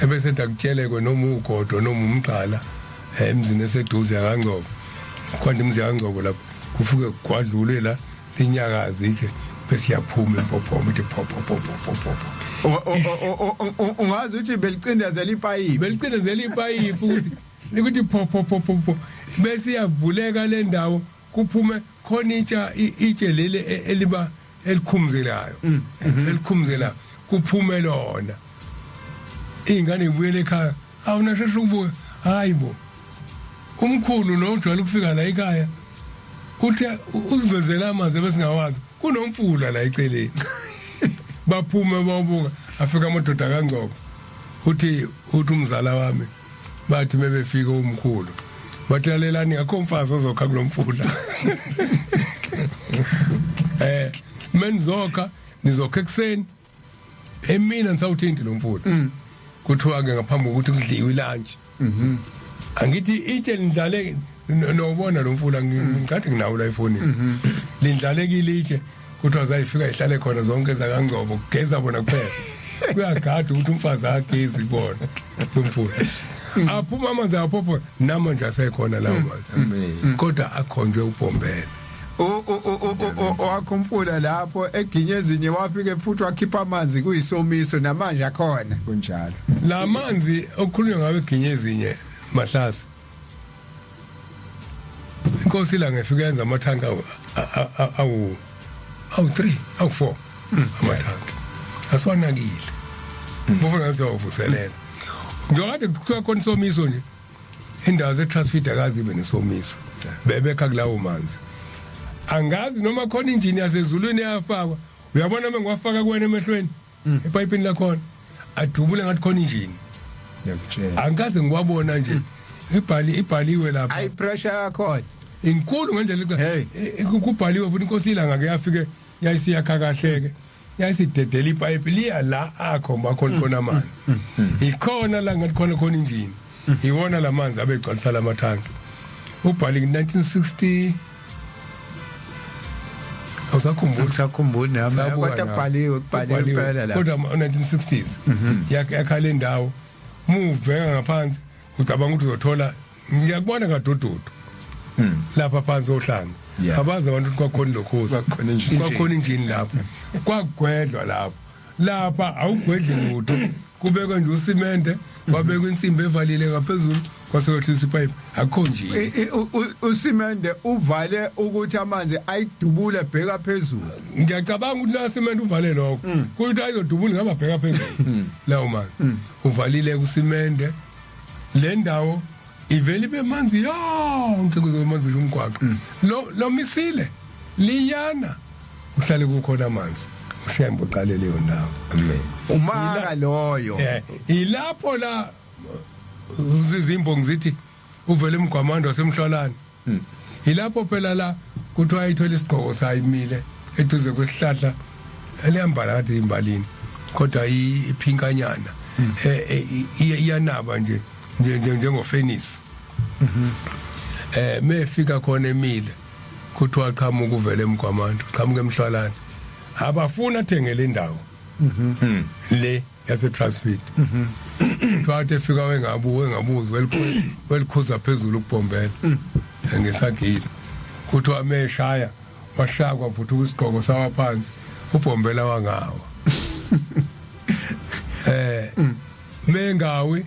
ebese akutshele noma ugodo noma umgqala emzini eseduze yakangcobo kwanje imzi yakangcobo lapho kufuke kugwadlule la linyakazi nje bese yaphuma impopho ithi pho ungazi ukuthi belicindezela ipayipi belicindezela ipayipi ukuthi pho bese iyavuleka le ndawo kuphume khona itshe leli eliba elikhumzelayo elikhumzela kuphume lona ingane ibuyele ekhaya awunasheshe ukubuka hayibo umkhulu nojwayele ukufika la ekhaya kuthi usivezela amanzi besingawazi kunomfula la eceleni baphume babuka afika amadoda kaNgcobo uthi umzala wami bathi mebefika umkhulu bathalelani akho mfazi ozokha kulomfula menizokha nizokha ekseni emina nisawuthinti lo mfula kuthiwa ke ngaphambi kokuthi kudliwe ilunch angithi itshe lindlale nobona lo mfula ngathi nginawo la efonini lindlalekile itshe kuthiwa zayifika ihlale khona zonke zakaNgcobo kugeza bona kuphela kuyagada ukuthi umfazi agezi bona lo mfula aphuma amanzi aphopho namanje asekhona lawo manzi kodwa akhonjwe uBhombela owakhomfula lapho eginyezinye wafike futhi wakhipha amanzi kuyisomiso namanje akhona kunjalo la manzi okukhulunywa ngawe eginyezinye Mahlasi inkosi la ngefika yenza amathanka awu 3 awu 4 amathanka aswanakile bofuna ngasewavuselela njengade kuthiwa khona isomiso nje indawo ze-transfeed akazibe nesomiso bebekha kulawo manzi angazi noma khona injini yasezulwini yafakwa uyabona mengiwafaka kuwena emehlweni epayipini lakhona adubule ngathi khona injini ngiyakutshela angikaze ngiwabona nje ibhaliwe lapha ayi pressure yakhona inkulu ngendlela kubhaliwe futhi inkosi ilanga ke yafike yayisiyakha kahleke yayisidedela ipayipi liya la akhomba khona amanzi ikhona la ngathi khona injini iwona lamanzi abegcwalisa lamathanki ubhali 1960 awusakhumbuli nami kodwa kubhaliwe phela la kodwa 1960s yakhala indawo muveka ngaphansi ucabanga ukuthi uzothola ngiyakubona kadududu lapha phansi ohlanga abazi abantu kwakhona lokhozi kwakhona injini lapha kwagwedlwa lapha awugwedli lutho kubekwe nje usimende kwabekwe insimbi evalile ngaphezulu kwasekwehlisa ipipe akho nje usimende uvale ukuthi amanzi ayidubule bheka phezulu ngiyacabanga ukuthi la simende uvale lokho kuthi ayodubula ngaba bheka phezulu lawo manzi uvalile kusimende le ndawo iveli bemanzi yonke kuzomanzi umgwaqo lo misile liyana uhlale kukhona amanzi ushembe uqale leyo ndawo umaka loyo ilapho la uzizimbo ngizithi uvele emgwamando wasemhlolane ilapho phela la kuthiwa ayithola isigqoko sayimile eduze kwesihlahla elihamba lathi imbalini kodwa iphinkanyana iyanaba nje njengofenisi mefika khona emile kuthiwa qhamuka uvele emgwamando qhamuka emhlolane abafuna athengele indawo le yase Transfeed kwathi efika wengabuzi welikhuza phezulu uBhombela ngesagile kuthiwa meshaya washakwa futhi isigqoko sawa phansi uBhombela wangawa mengawi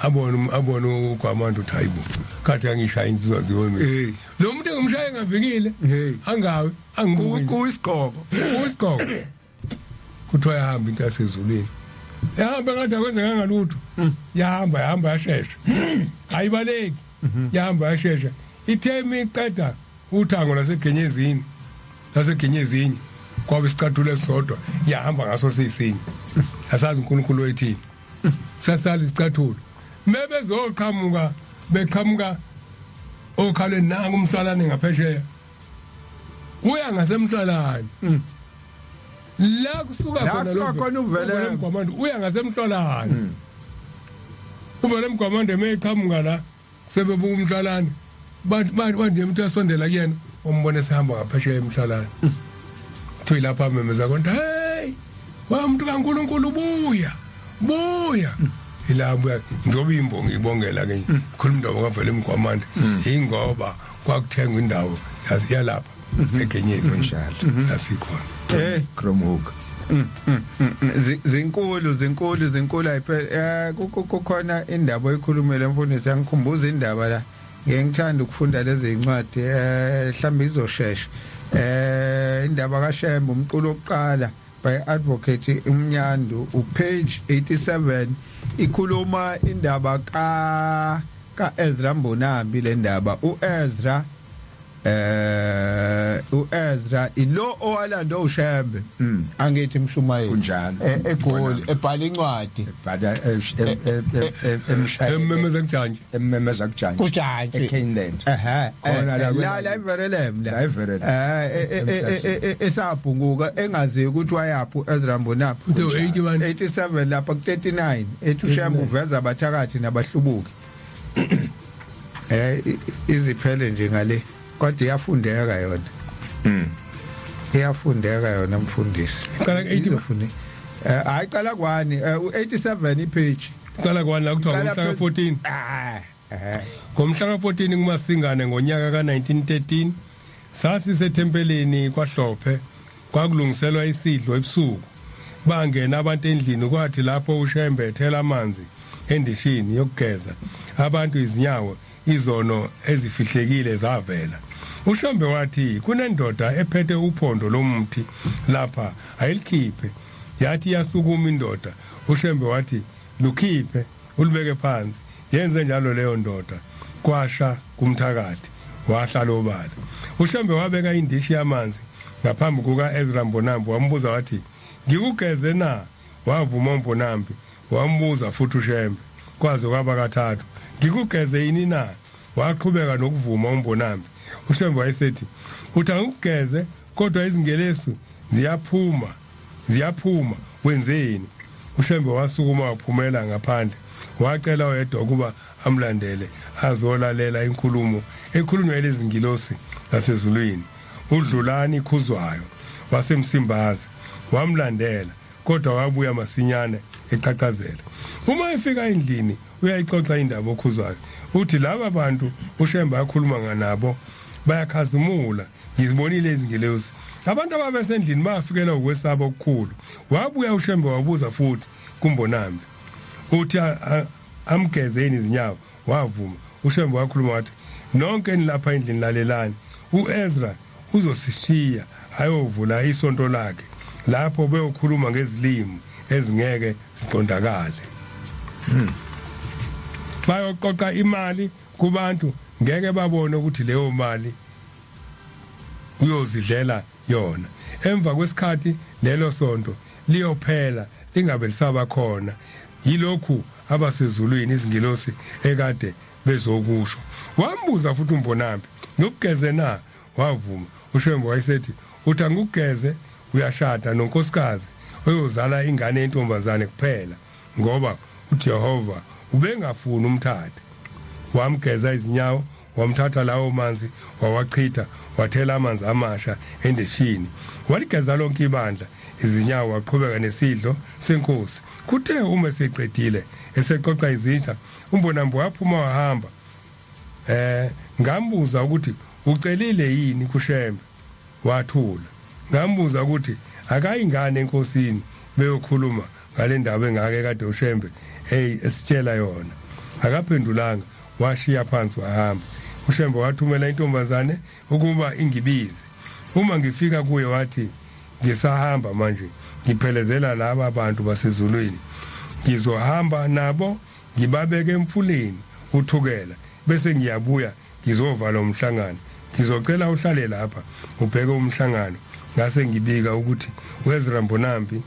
abona uGwamanda uThaibo kathi angishaya insizwa ziwemi lo muntu engimshaye ngavikile angawi angibuki kuyisigqoko kuthiwa yahamba into yasezulwini yahamba ngathi akwenze ngalutho yahamba yashesha ayibaleki yahamba yashesha ithemi iqeda uthango lasegenyezini kwabe isicathulo esodwa yahamba ngaso sisinye asazi uNkulunkulu wethini sasali isicathulo mebezoqhamuka beqhamuka okhaleni nanga umhlalane ngaphesheya uya ngasemhlalane la kusuka khona uvele emgwamando uya ngasemhlolane uvele emgwamando meqhamuka la sebebuka umhlalane bathi umuntu asondela kuyena umbone sehamba ngaphesheya emhlalane kuthi lapha memeza konke hey wamuntu kaNkuluNkulu buya ilabo njobe imbongi ibongela ke khuluma indaba ngavela emgwamanda ingoba kwakuthengwa indawo yalapha egenyezi njalo yasikhona Kromhoek zinkulu ayiphela kukhona indaba ekhulumela emfundisi yangikhumbuza indaba la ngengithanda ukufunda lezi incwadi mhlawumbe izoshesha indaba kaShembe umculo wokuqala by advocate uMnyandu upage 87 ikhuluma indaba ka Ezra Mbonambi le ndaba uEzra ilo owalando uShembe angithi mshumayeli kunjalo eGoli ebhala incwadi ebhala emmemeza kujanje kujanje eKenland khona la iverelem la esabhunguka engazi ukuthi wayaphi uEzra Mbonambi 87 lapha ku 39 ethi uShembe uveza abathakathi nabahlubuki iziphele nje ngale kodwa iyafundeka yona iyafundeka yona mfundisi qala 80 hayi qala kwani u87 ipage qala kwani la kuthiwa ngomhla ka14 ngomhla ka14 kumasingane ngonyaka ka1913 sasisethempelini kwaHlophe kwakulungiselwa isidlo ebusuku bangena abantu endlini kwathi lapho uShembe ethela amanzi endishini yokugeza abantu izinyawo izono ezifihlekile zavela uShembe wathi kunendoda ephethe uphondo lomthi lapha ayilikhiphe yathi yasukuma indoda uShembe wathi lukhiphe ulibeke phansi yenze njalo leyo ndoda kwasha kumthakathi wahlala obala uShembe wabeka indishi yamanzi ngaphambi kuka Ezra Mbonambi wambuza wathi ngikugeze na wavuma uMbonambi wambuza futhi uShembe kwaze kwaba kathathu ngikugeze yini na waqhubeka nokuvuma uMbonambi uShembe wayesethi uthi angigeze kodwa izingelesu ziyaphuma wenzeni uShembe wasukuma waphumela ngaphandle wacela oyedwa kuba amlandele azolalela inkulumo ekhulunywa lezingilosi lasezulwini udlulani ikhuzwayo wasemsimbazi wamlandela kodwa wabuya masinyane eqhaqhazela uma efika endlini uyayixoxa indaba okhuzwayo uthi laba bantu uShembe akhuluma nganabo bayakhazimula ngizibonile izingilosi abantu ababesendlini bafikela ukwesaba okukhulu wabuya uShembe wabuza futhi kuMbonambi uthi amgezeni izinyawo wavuma uShembe wakhuluma wathi nonke nilapha endlini lalelani uEzra uzosishiya ayovula isonto lakhe lapho beyokhuluma ngezilimi ezingeke siqondakale bayoqoqa imali kubantu ngeke babone ukuthi leyo mali uyozidlela yona emva kwesikhathi lelo sonto liyophela lingabe lisaba khona yilokhu abasezulwini izingilosi ekade bezokusho wambuza futhi uMbonambi nokugeze na wavuma uShembe wayesethi uthi angugeze uyashada nonkosikazi oyozala ingane yentombazane kuphela ngoba uJehova ubengafuni umthathe wamgeza izinyawo wamthatha lawo manzi wawachitha wathela amanzi amasha endishini waligeza lonke ibandla izinyawo waqhubeka nesidlo senkosi kuthe uma seqedile eseqoqa izitsha uMbonambi waphuma wahamba ngambuza ukuthi ucelile yini kuShembe wathula ngambuza ukuthi akayingane enkosini beyokhuluma ngale ndaba engake kade uShembe esitshela yona akaphendulanga washiya phansi wahamba uShembe wathumela intombazane ukuba ingibize uma ngifika kuye wathi ngisahamba manje ngiphelezela laba abantu basezulwini ngizohamba nabo ngibabeke emfuleni uthukela bese ngiyabuya ngizovala umhlangano ngizocela uhlale lapha ubheke umhlangano ngase ngibika ukuthi uEzra Mbonambi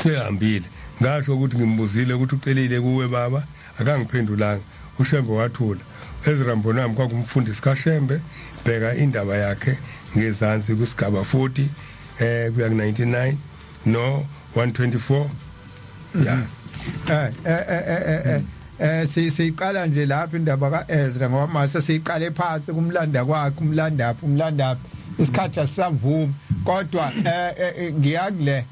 sehambile ngasho ukuthi ngimbuzile ukuthi ucelile kuwe baba akangiphendulanga uShembe wathula Ezra Mbonambi kwakumfundisi kaShembe bheka indaba yakhe ngezansi kusigaba 40 kuya ku99 no 124 ya siqala nje lapha indaba kaEzra ngoba mase siqale phansi kumlanda kwakhe umlandaphi isikhathi asisavuma kodwa ngiyakule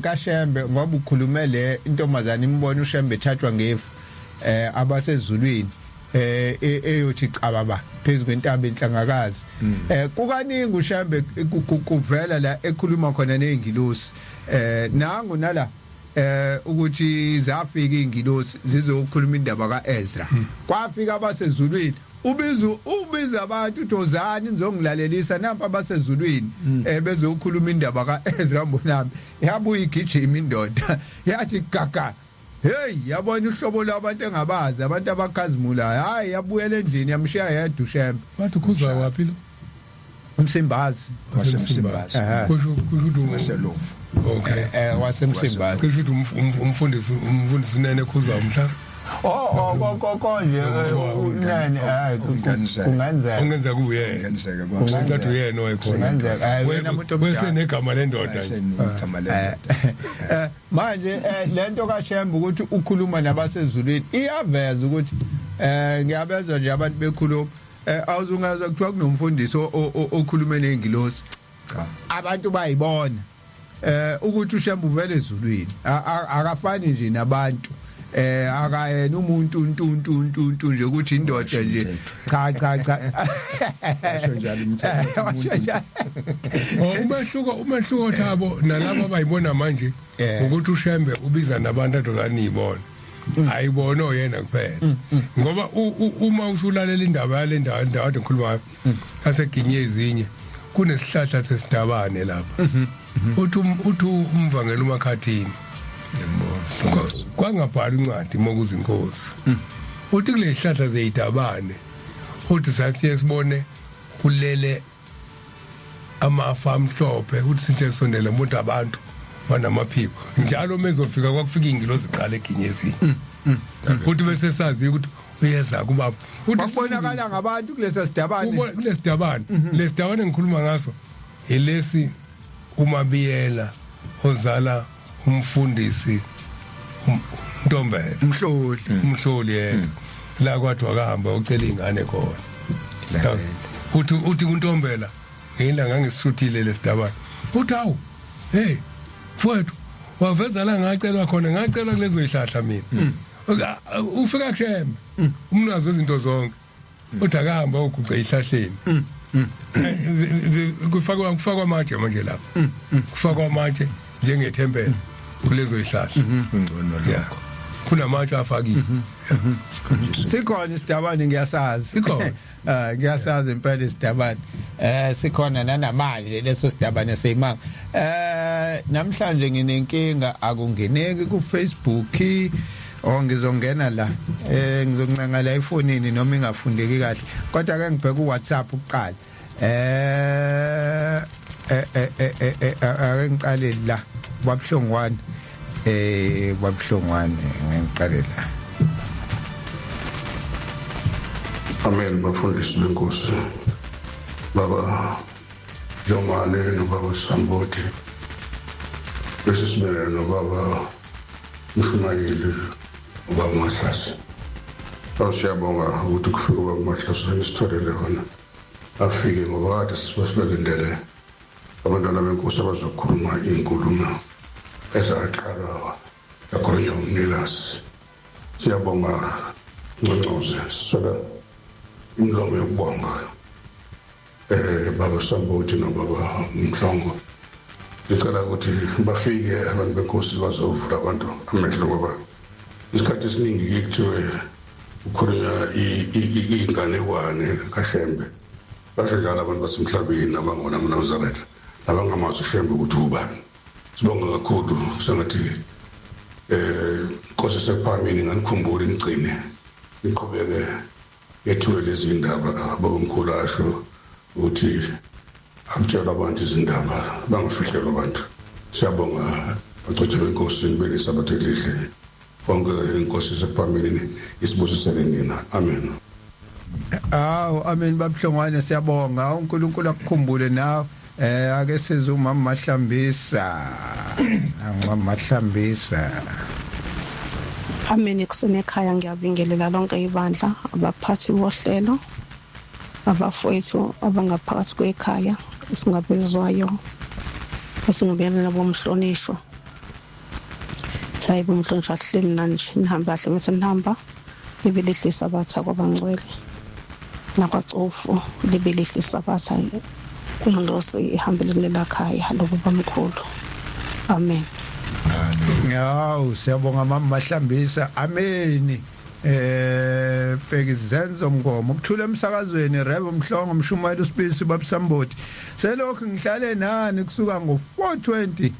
kaShembe ngoba ukhulume le intombazana imbona uShembe ethathwa ngefu abasezulwini eyothi qababa phezulu kwentaba enhlangakazi kukaningi uShembe kuvela la ekhuluma khona nezingilosi nangu nala ukuthi zafika izingilosi zizokhuluma indaba kaEzra kwafika abasezulwini ubiza abantu uThozani nizongilalelisa nampa abasezulwini bezokhuluma indaba kaEzra mbonami yabuya igijima indoda yathi gaga hey yabona uhlobo lwabantu engabazi abantu abakhazimulayo hayi yabuyela endlini yamshiya yedwa uShembe wathi khuzwa wapi lo uMsimbazi wasemsimbazi kusho ukuthi waselofu wasemsimbazi kusho ukuthi umfundisi unene khuzwa umhla konje unene hayi kungenzeka kuye ngathi uyena oyikhona wena umuntu bese negama lendoda nje manje lento kaShembe ukuthi ukhuluma nabasezulwini iyaveza ukuthi ngiyabezwa nje abantu bekhuluma awuzungazwa kuthiwa kunomfundisi okhuluma nezingilosi abantu bayibona ukuthi uShembe uvele ezulwini akafani nje nabantu akayena umuntu untuntu nje ukuthi indoda nje cha umehluko thabo nalabo abayibona manje ukuthi uShembe ubiza nabantu adozani ibona ayibona oyena kuphela ngoba uma usulalela indaba yale ndawo ade ngikhuluma aseginye ezinye kunesihlahla sesidabane lapha uthi umvangela umakhathini kwangabhala incwadi mokuza inkosi uthi kule hlahla zeyidabane uthi sathi sibone kulele amafa amhlophe uthi sithe sondele umuntu abantu banamaphiko njalo mezofika kwakufika ingilozi ziqala eginyezini uthi bese sazi ukuthi uyeza kubaba uthi kubonakala ngabantu kulesa sidabane lesidabane ngikhuluma ngaso elesi uMabiyela ozala umfundisi Ntombela umhloli yena la kwathi wakahamba ucela ingane khona uthi uNtombela ngiyila ngangisuthile lesidabane uthi awu hey mfowethu waveza la ngacelwa khona ngacelwa kulezo ihlahla mina ufika kuShembe umnazo izinto zonke uthi akahamba uguqa ihlahleni kufakwa amatshe manje lapha kufakwa amatshe njengethempeli kulezo ihlahla ingcono lokho kunamatshe afakiwe sikhona isidabane ngiyasazi sikhona ngiyasazi impela isidabane sikhona nanamanje leso sidabane seyimanga namhlanje nginenkinga akungeneki ku Facebook ngizongena la ngizoncenga la ifonini noma ingafundeki kahle kodwa ke ngibheka uWhatsApp uqala ake ngiqale la kwaBuhlongwane kwaBuhlongwane ngiqale la Amen bafundisi benkosi baba Jomane no baba Samboti bese sibele no baba Mshumayeli ubaba Masasi awusiyabonga ukuthi kufika ubaba Masasi nisitholele khona afike ngoba kade sibasibelindele abantwana benkosi abazokhuluma inkulumo ezaqala yakhulunywa umnikazi siyabonga ngconcoze sola umlomo yokubonga baba Samboti no baba Mhlongo ngicela ukuthi bafike abantu benkosi bazovula abantu amehlo ngoba isikhathi esiningi kuthiwe ukhulunywa inganekwane kaShembe bahlala abantu basemhlabeni abangona uNazaretha abangamazi uShembe ukuthi ubani sibonga kakhulu sengathi Nkosi sephambili nganikhumbula ingcine iqhubeke yethule lezi ndaba babomkhulu asho ukuthi akutshela abantu izindaba bangafihlelwa abantu siyabonga bacothe benkosi nibele sabathe lihle bonke inkosi sephambili isibusisele nina amen amen babuhlongwane siyabonga uNkulunkulu akukhumbule nawe ake size umama Mahlambisa Ameni kusenekhaya ngiyabingelela lonke ibandla abaphathi bohlelo abafowethu abangaphakathi kwekhaya singabezwayo esingabelana bomhlonishwa sayibo umhlonishwa hleli nanje nihamba kahle mase nihamba libe lihlisa abatha kwabangcwele nakwacofu libe lihlisa abatha kundosi ihambelele lakhaya lokuba mkhulu amen. Yawu siyabonga mama Mahlambisa ameni bheki Zenzo Mngomo ukuthula emsakazweni Rebo Mhlongo Mshumayeli uSpisi babusamboti selokhu ngihlale nani kusuka ngo420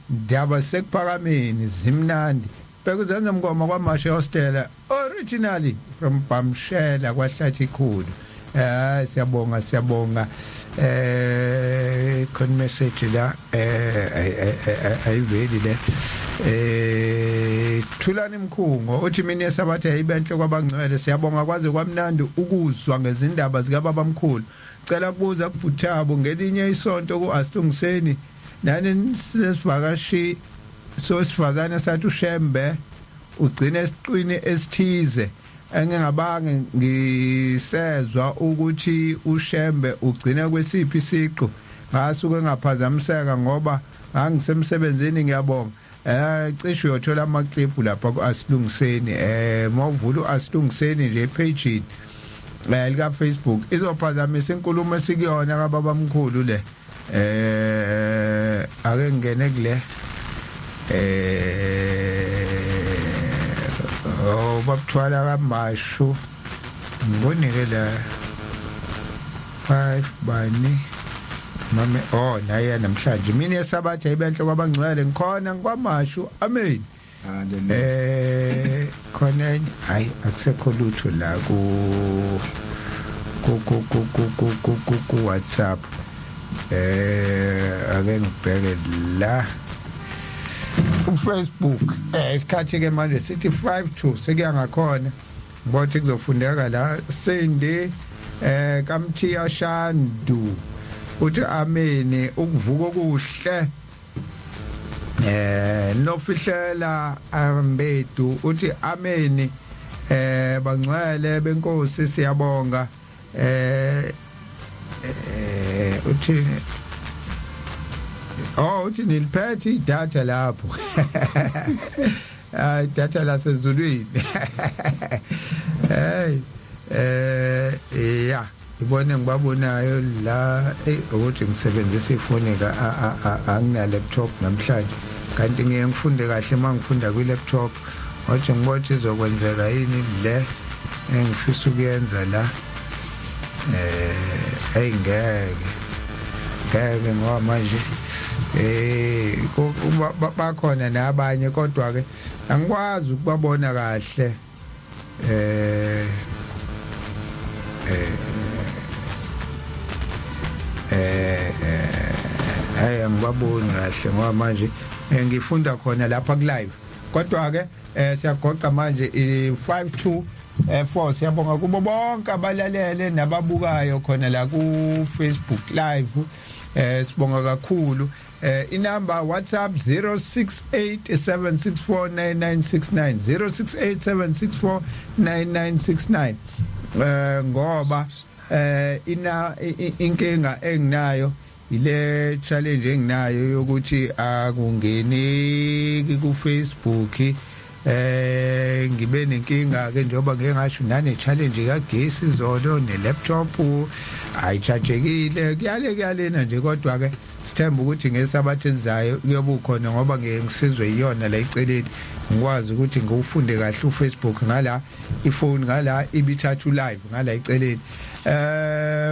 ndaba sekuphakameni zimnandi bheki Zenzo Mngomo kwaMashe Hostel originally from Bamshela kwahlathi ikhulu siyabonga con message la ayiveli le Thulani Mkhungo uthi mina esabathe ayibenhle kwabangcwele siyabonga kwaze kwamnandi ukuzwa ngezindaba zika baba mkhulu cela kubuza kuButhabo ngelinye isonto kuAstungiseni nani sesivakashi sosivakana sathi uShembe ugcina esiqwini esithize engingabange ngisezwa ukuthi uShembe ugcina kwesiphi isiqo ngasuke ngaphazamiseka ngoba ngangisemsebenzini ngiyabonga cishe uyothola amaclip lapha kuAsilungiseni mawuvula uAsilungiseni nje page lika Facebook izophazamisa inkulumo esikuyona kababa mkhulu le ake ngene kule bakuthwala kaMashu ngibonike la 5 bani mame naye namhlanje mina esabathi ayibenhle kwabangcwele ngikhona ngikwaMashu amen khona hayi akusekho lutho la ku WhatsApp ake ngibheke la Facebook isikhathi ke manje sithi 5:2 sekuya ngakhona ngothi kuzofundeka la Sindi kaMthiya Shandu uthi ameni ukuvuka okuhle nofihlela ambedu uthi ameni bangcwele benkosi siyabonga uthi uthi niliphethe idatha lapho idatha lasezulwini yeah ibone ngibabonayo la ukuthi ngisebenzisa ifoni ka angina laptop namhlanje kanti ngifunde kahle mangifunda kwi laptop wathi ngibothi izokwenzeka yini le engifisa ukuyenza la ngeke ngoba manje bakhona nabanye kodwa ke angikwazi ukubabona kahle ngibaboni kahle ngoba manje ngifunda khona lapha ku live kodwa ke siyagoqa manje i524 siyabonga kubo bonke abalalele nababukayo khona la ku Facebook live sibonga kakhulu inamba WhatsApp 0687649969 0687649969 ngoba inkinga enginayo ile challenge enginayo yokuthi akungeni ku Facebook ngibe nenkinga ke njengoba ngeke ngasho nane challenge kagesi izolo ne laptop ayichargekile kuyalena nje kodwa ke sithemba ukuthi ngesabathu elizayo kuyoba ukhona ngoba ngeke ngisizwe iyona la iceleni ngikwazi ukuthi ngiwufunde kahle uFacebook ngala ifone ngala ibithathu live ngala iceleni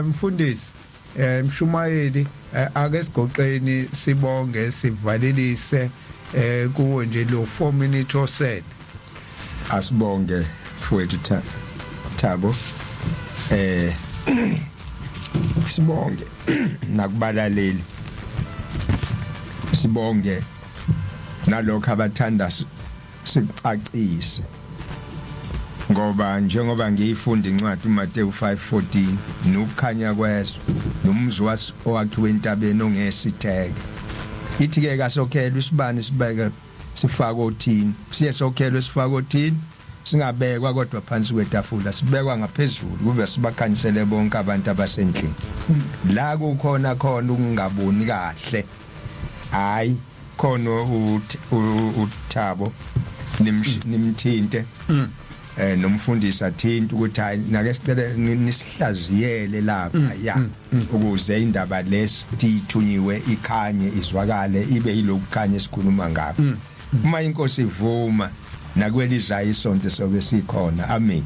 mfundisi Mshumayeli ake sigoqeni sibonge sivalelise kuwo nje lo 4 minutes osele asibonge futhi Thabo sibonge nakubalaleli sibonge nalokho abathanda sicacise ngoba njengoba ngiyifunda incwadi uMateyu 5:14 nokukhanya kwezwe nomzwa owakhiwe entabeni ongesitheke ithi ke kasokhelwe isibani sibeke sifaka othini siye sokhelwe sifaka othini singabekwa kodwa phansi kwetafula sibekwa ngaphezulu kube sibakhanyisele bonke abantu abasendlini la kukhona ukungaboni kahle hayi khona uThabo nimthinte nomfundisi athinta ukuthi hayi nake sicela nisihlaziyele lapha ya ukuze indaba lesithunyiwe ikhanye izwakale ibe yilokukhanya esikhuluma ngakho uma inkosi ivuma nakwelizayo isonto sobe sikhona amen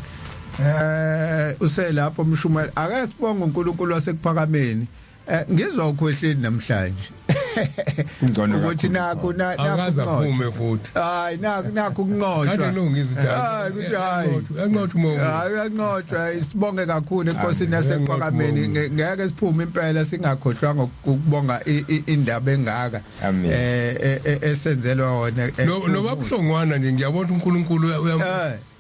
uselapho mshumela ake sibonge uNkulunkulu wasekuphakameni ngizwa ukhwehleni namhlanje ingcono ukuthi nakho akaza phume futhi hayi nakho kunqotshwa kade lungizidala hayi ukuthi hayi anqotha umuntu hayi anqotshwa isibonge kakhulu enkosini yasekuphakameni ngeke siphume impela singakhohlwanga ukubonga indaba engaka esenzelwa wona noba buhlongwana nje ngiyabona uNkulunkulu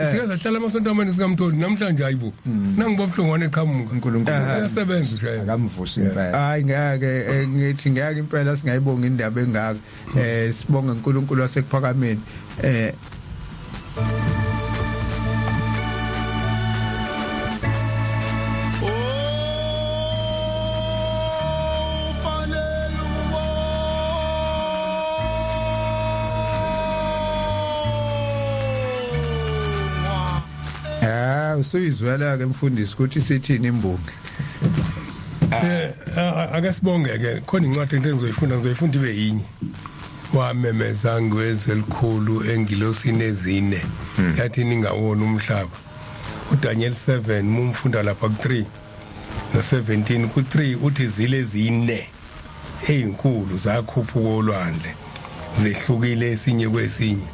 sike sahlala amasonto amane sikamtholi namhlanje hayibo nangiba buhlongwana eqhamuka uNkulunkulu uyasebenza nje akamvusi impela hayi ngeke ngithi ngeke impela singayibonga indaba engaka sibonge uNkulunkulu wasekuphakameni usuyizwela ke mfundisi ukuthi sithini imbongi akasibonge ke khona incwadi ngizoyifunda ibe yinye wamemeza ngwezwe elikhulu engilosini ezine yathi ningawona umhlaba uDaniel 7 mumfunda lapha ku3 no17 ku3 uthi zile ezine ezinkulu zakhuphuka olwandle zehlukile esinye kwesinye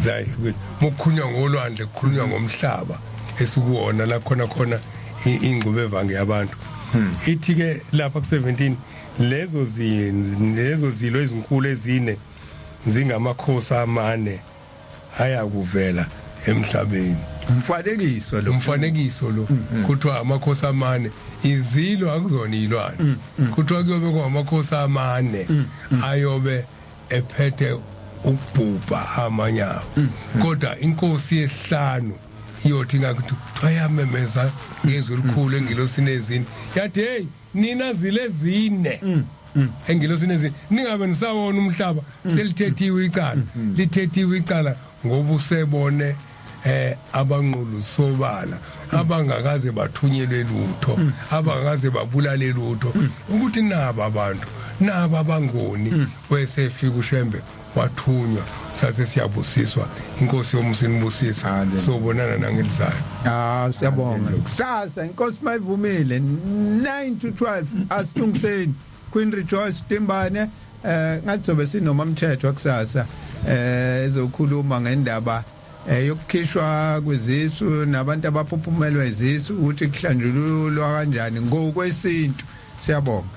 zayihlukile mukhunywa ngolwandle kukhulunywa ngomhlaba esikuwona la khona ingcube evange yabantu ithi ke lapha ku17 lezo zilo ezinkulu ezine zingamakhosi amane ayakuvela emhlabeni umfanekiso lo kuthiwa amakhosi amane izilo akuzona ilwane kuthiwa kuyobe kwamakhosi amane ayobe ephethe ukubhubha amanyawo kodwa inkosi yesihlanu iyothi ngakuthi wayamemeza ngezwe elikhulu engilosini ezine yathi hey nina zile zine engilosini ezine ningabe nisawona umhlaba selithethiwe icala ngoba usebone abanqulu sobala abangakaze bathunyelwe lutho abangakaze babulale lutho ukuthi naba abantu naba abangoni wesefika uShembe wathunywa sase siyabusiswa inkosi yomusini busisa sobonana nangelizayo siyabonga kusasa inkosi mayivumile 9 to 12 asithungiseni Queen Rejoice Timbane ngathi sobe sinoma umthetho kusasa ezokhuluma ngendaba yokukhishwa kwezisu nabantu abaphuphumelwa izisu ukuthi kuhlanjululwa kanjani ngokwesintu siyabonga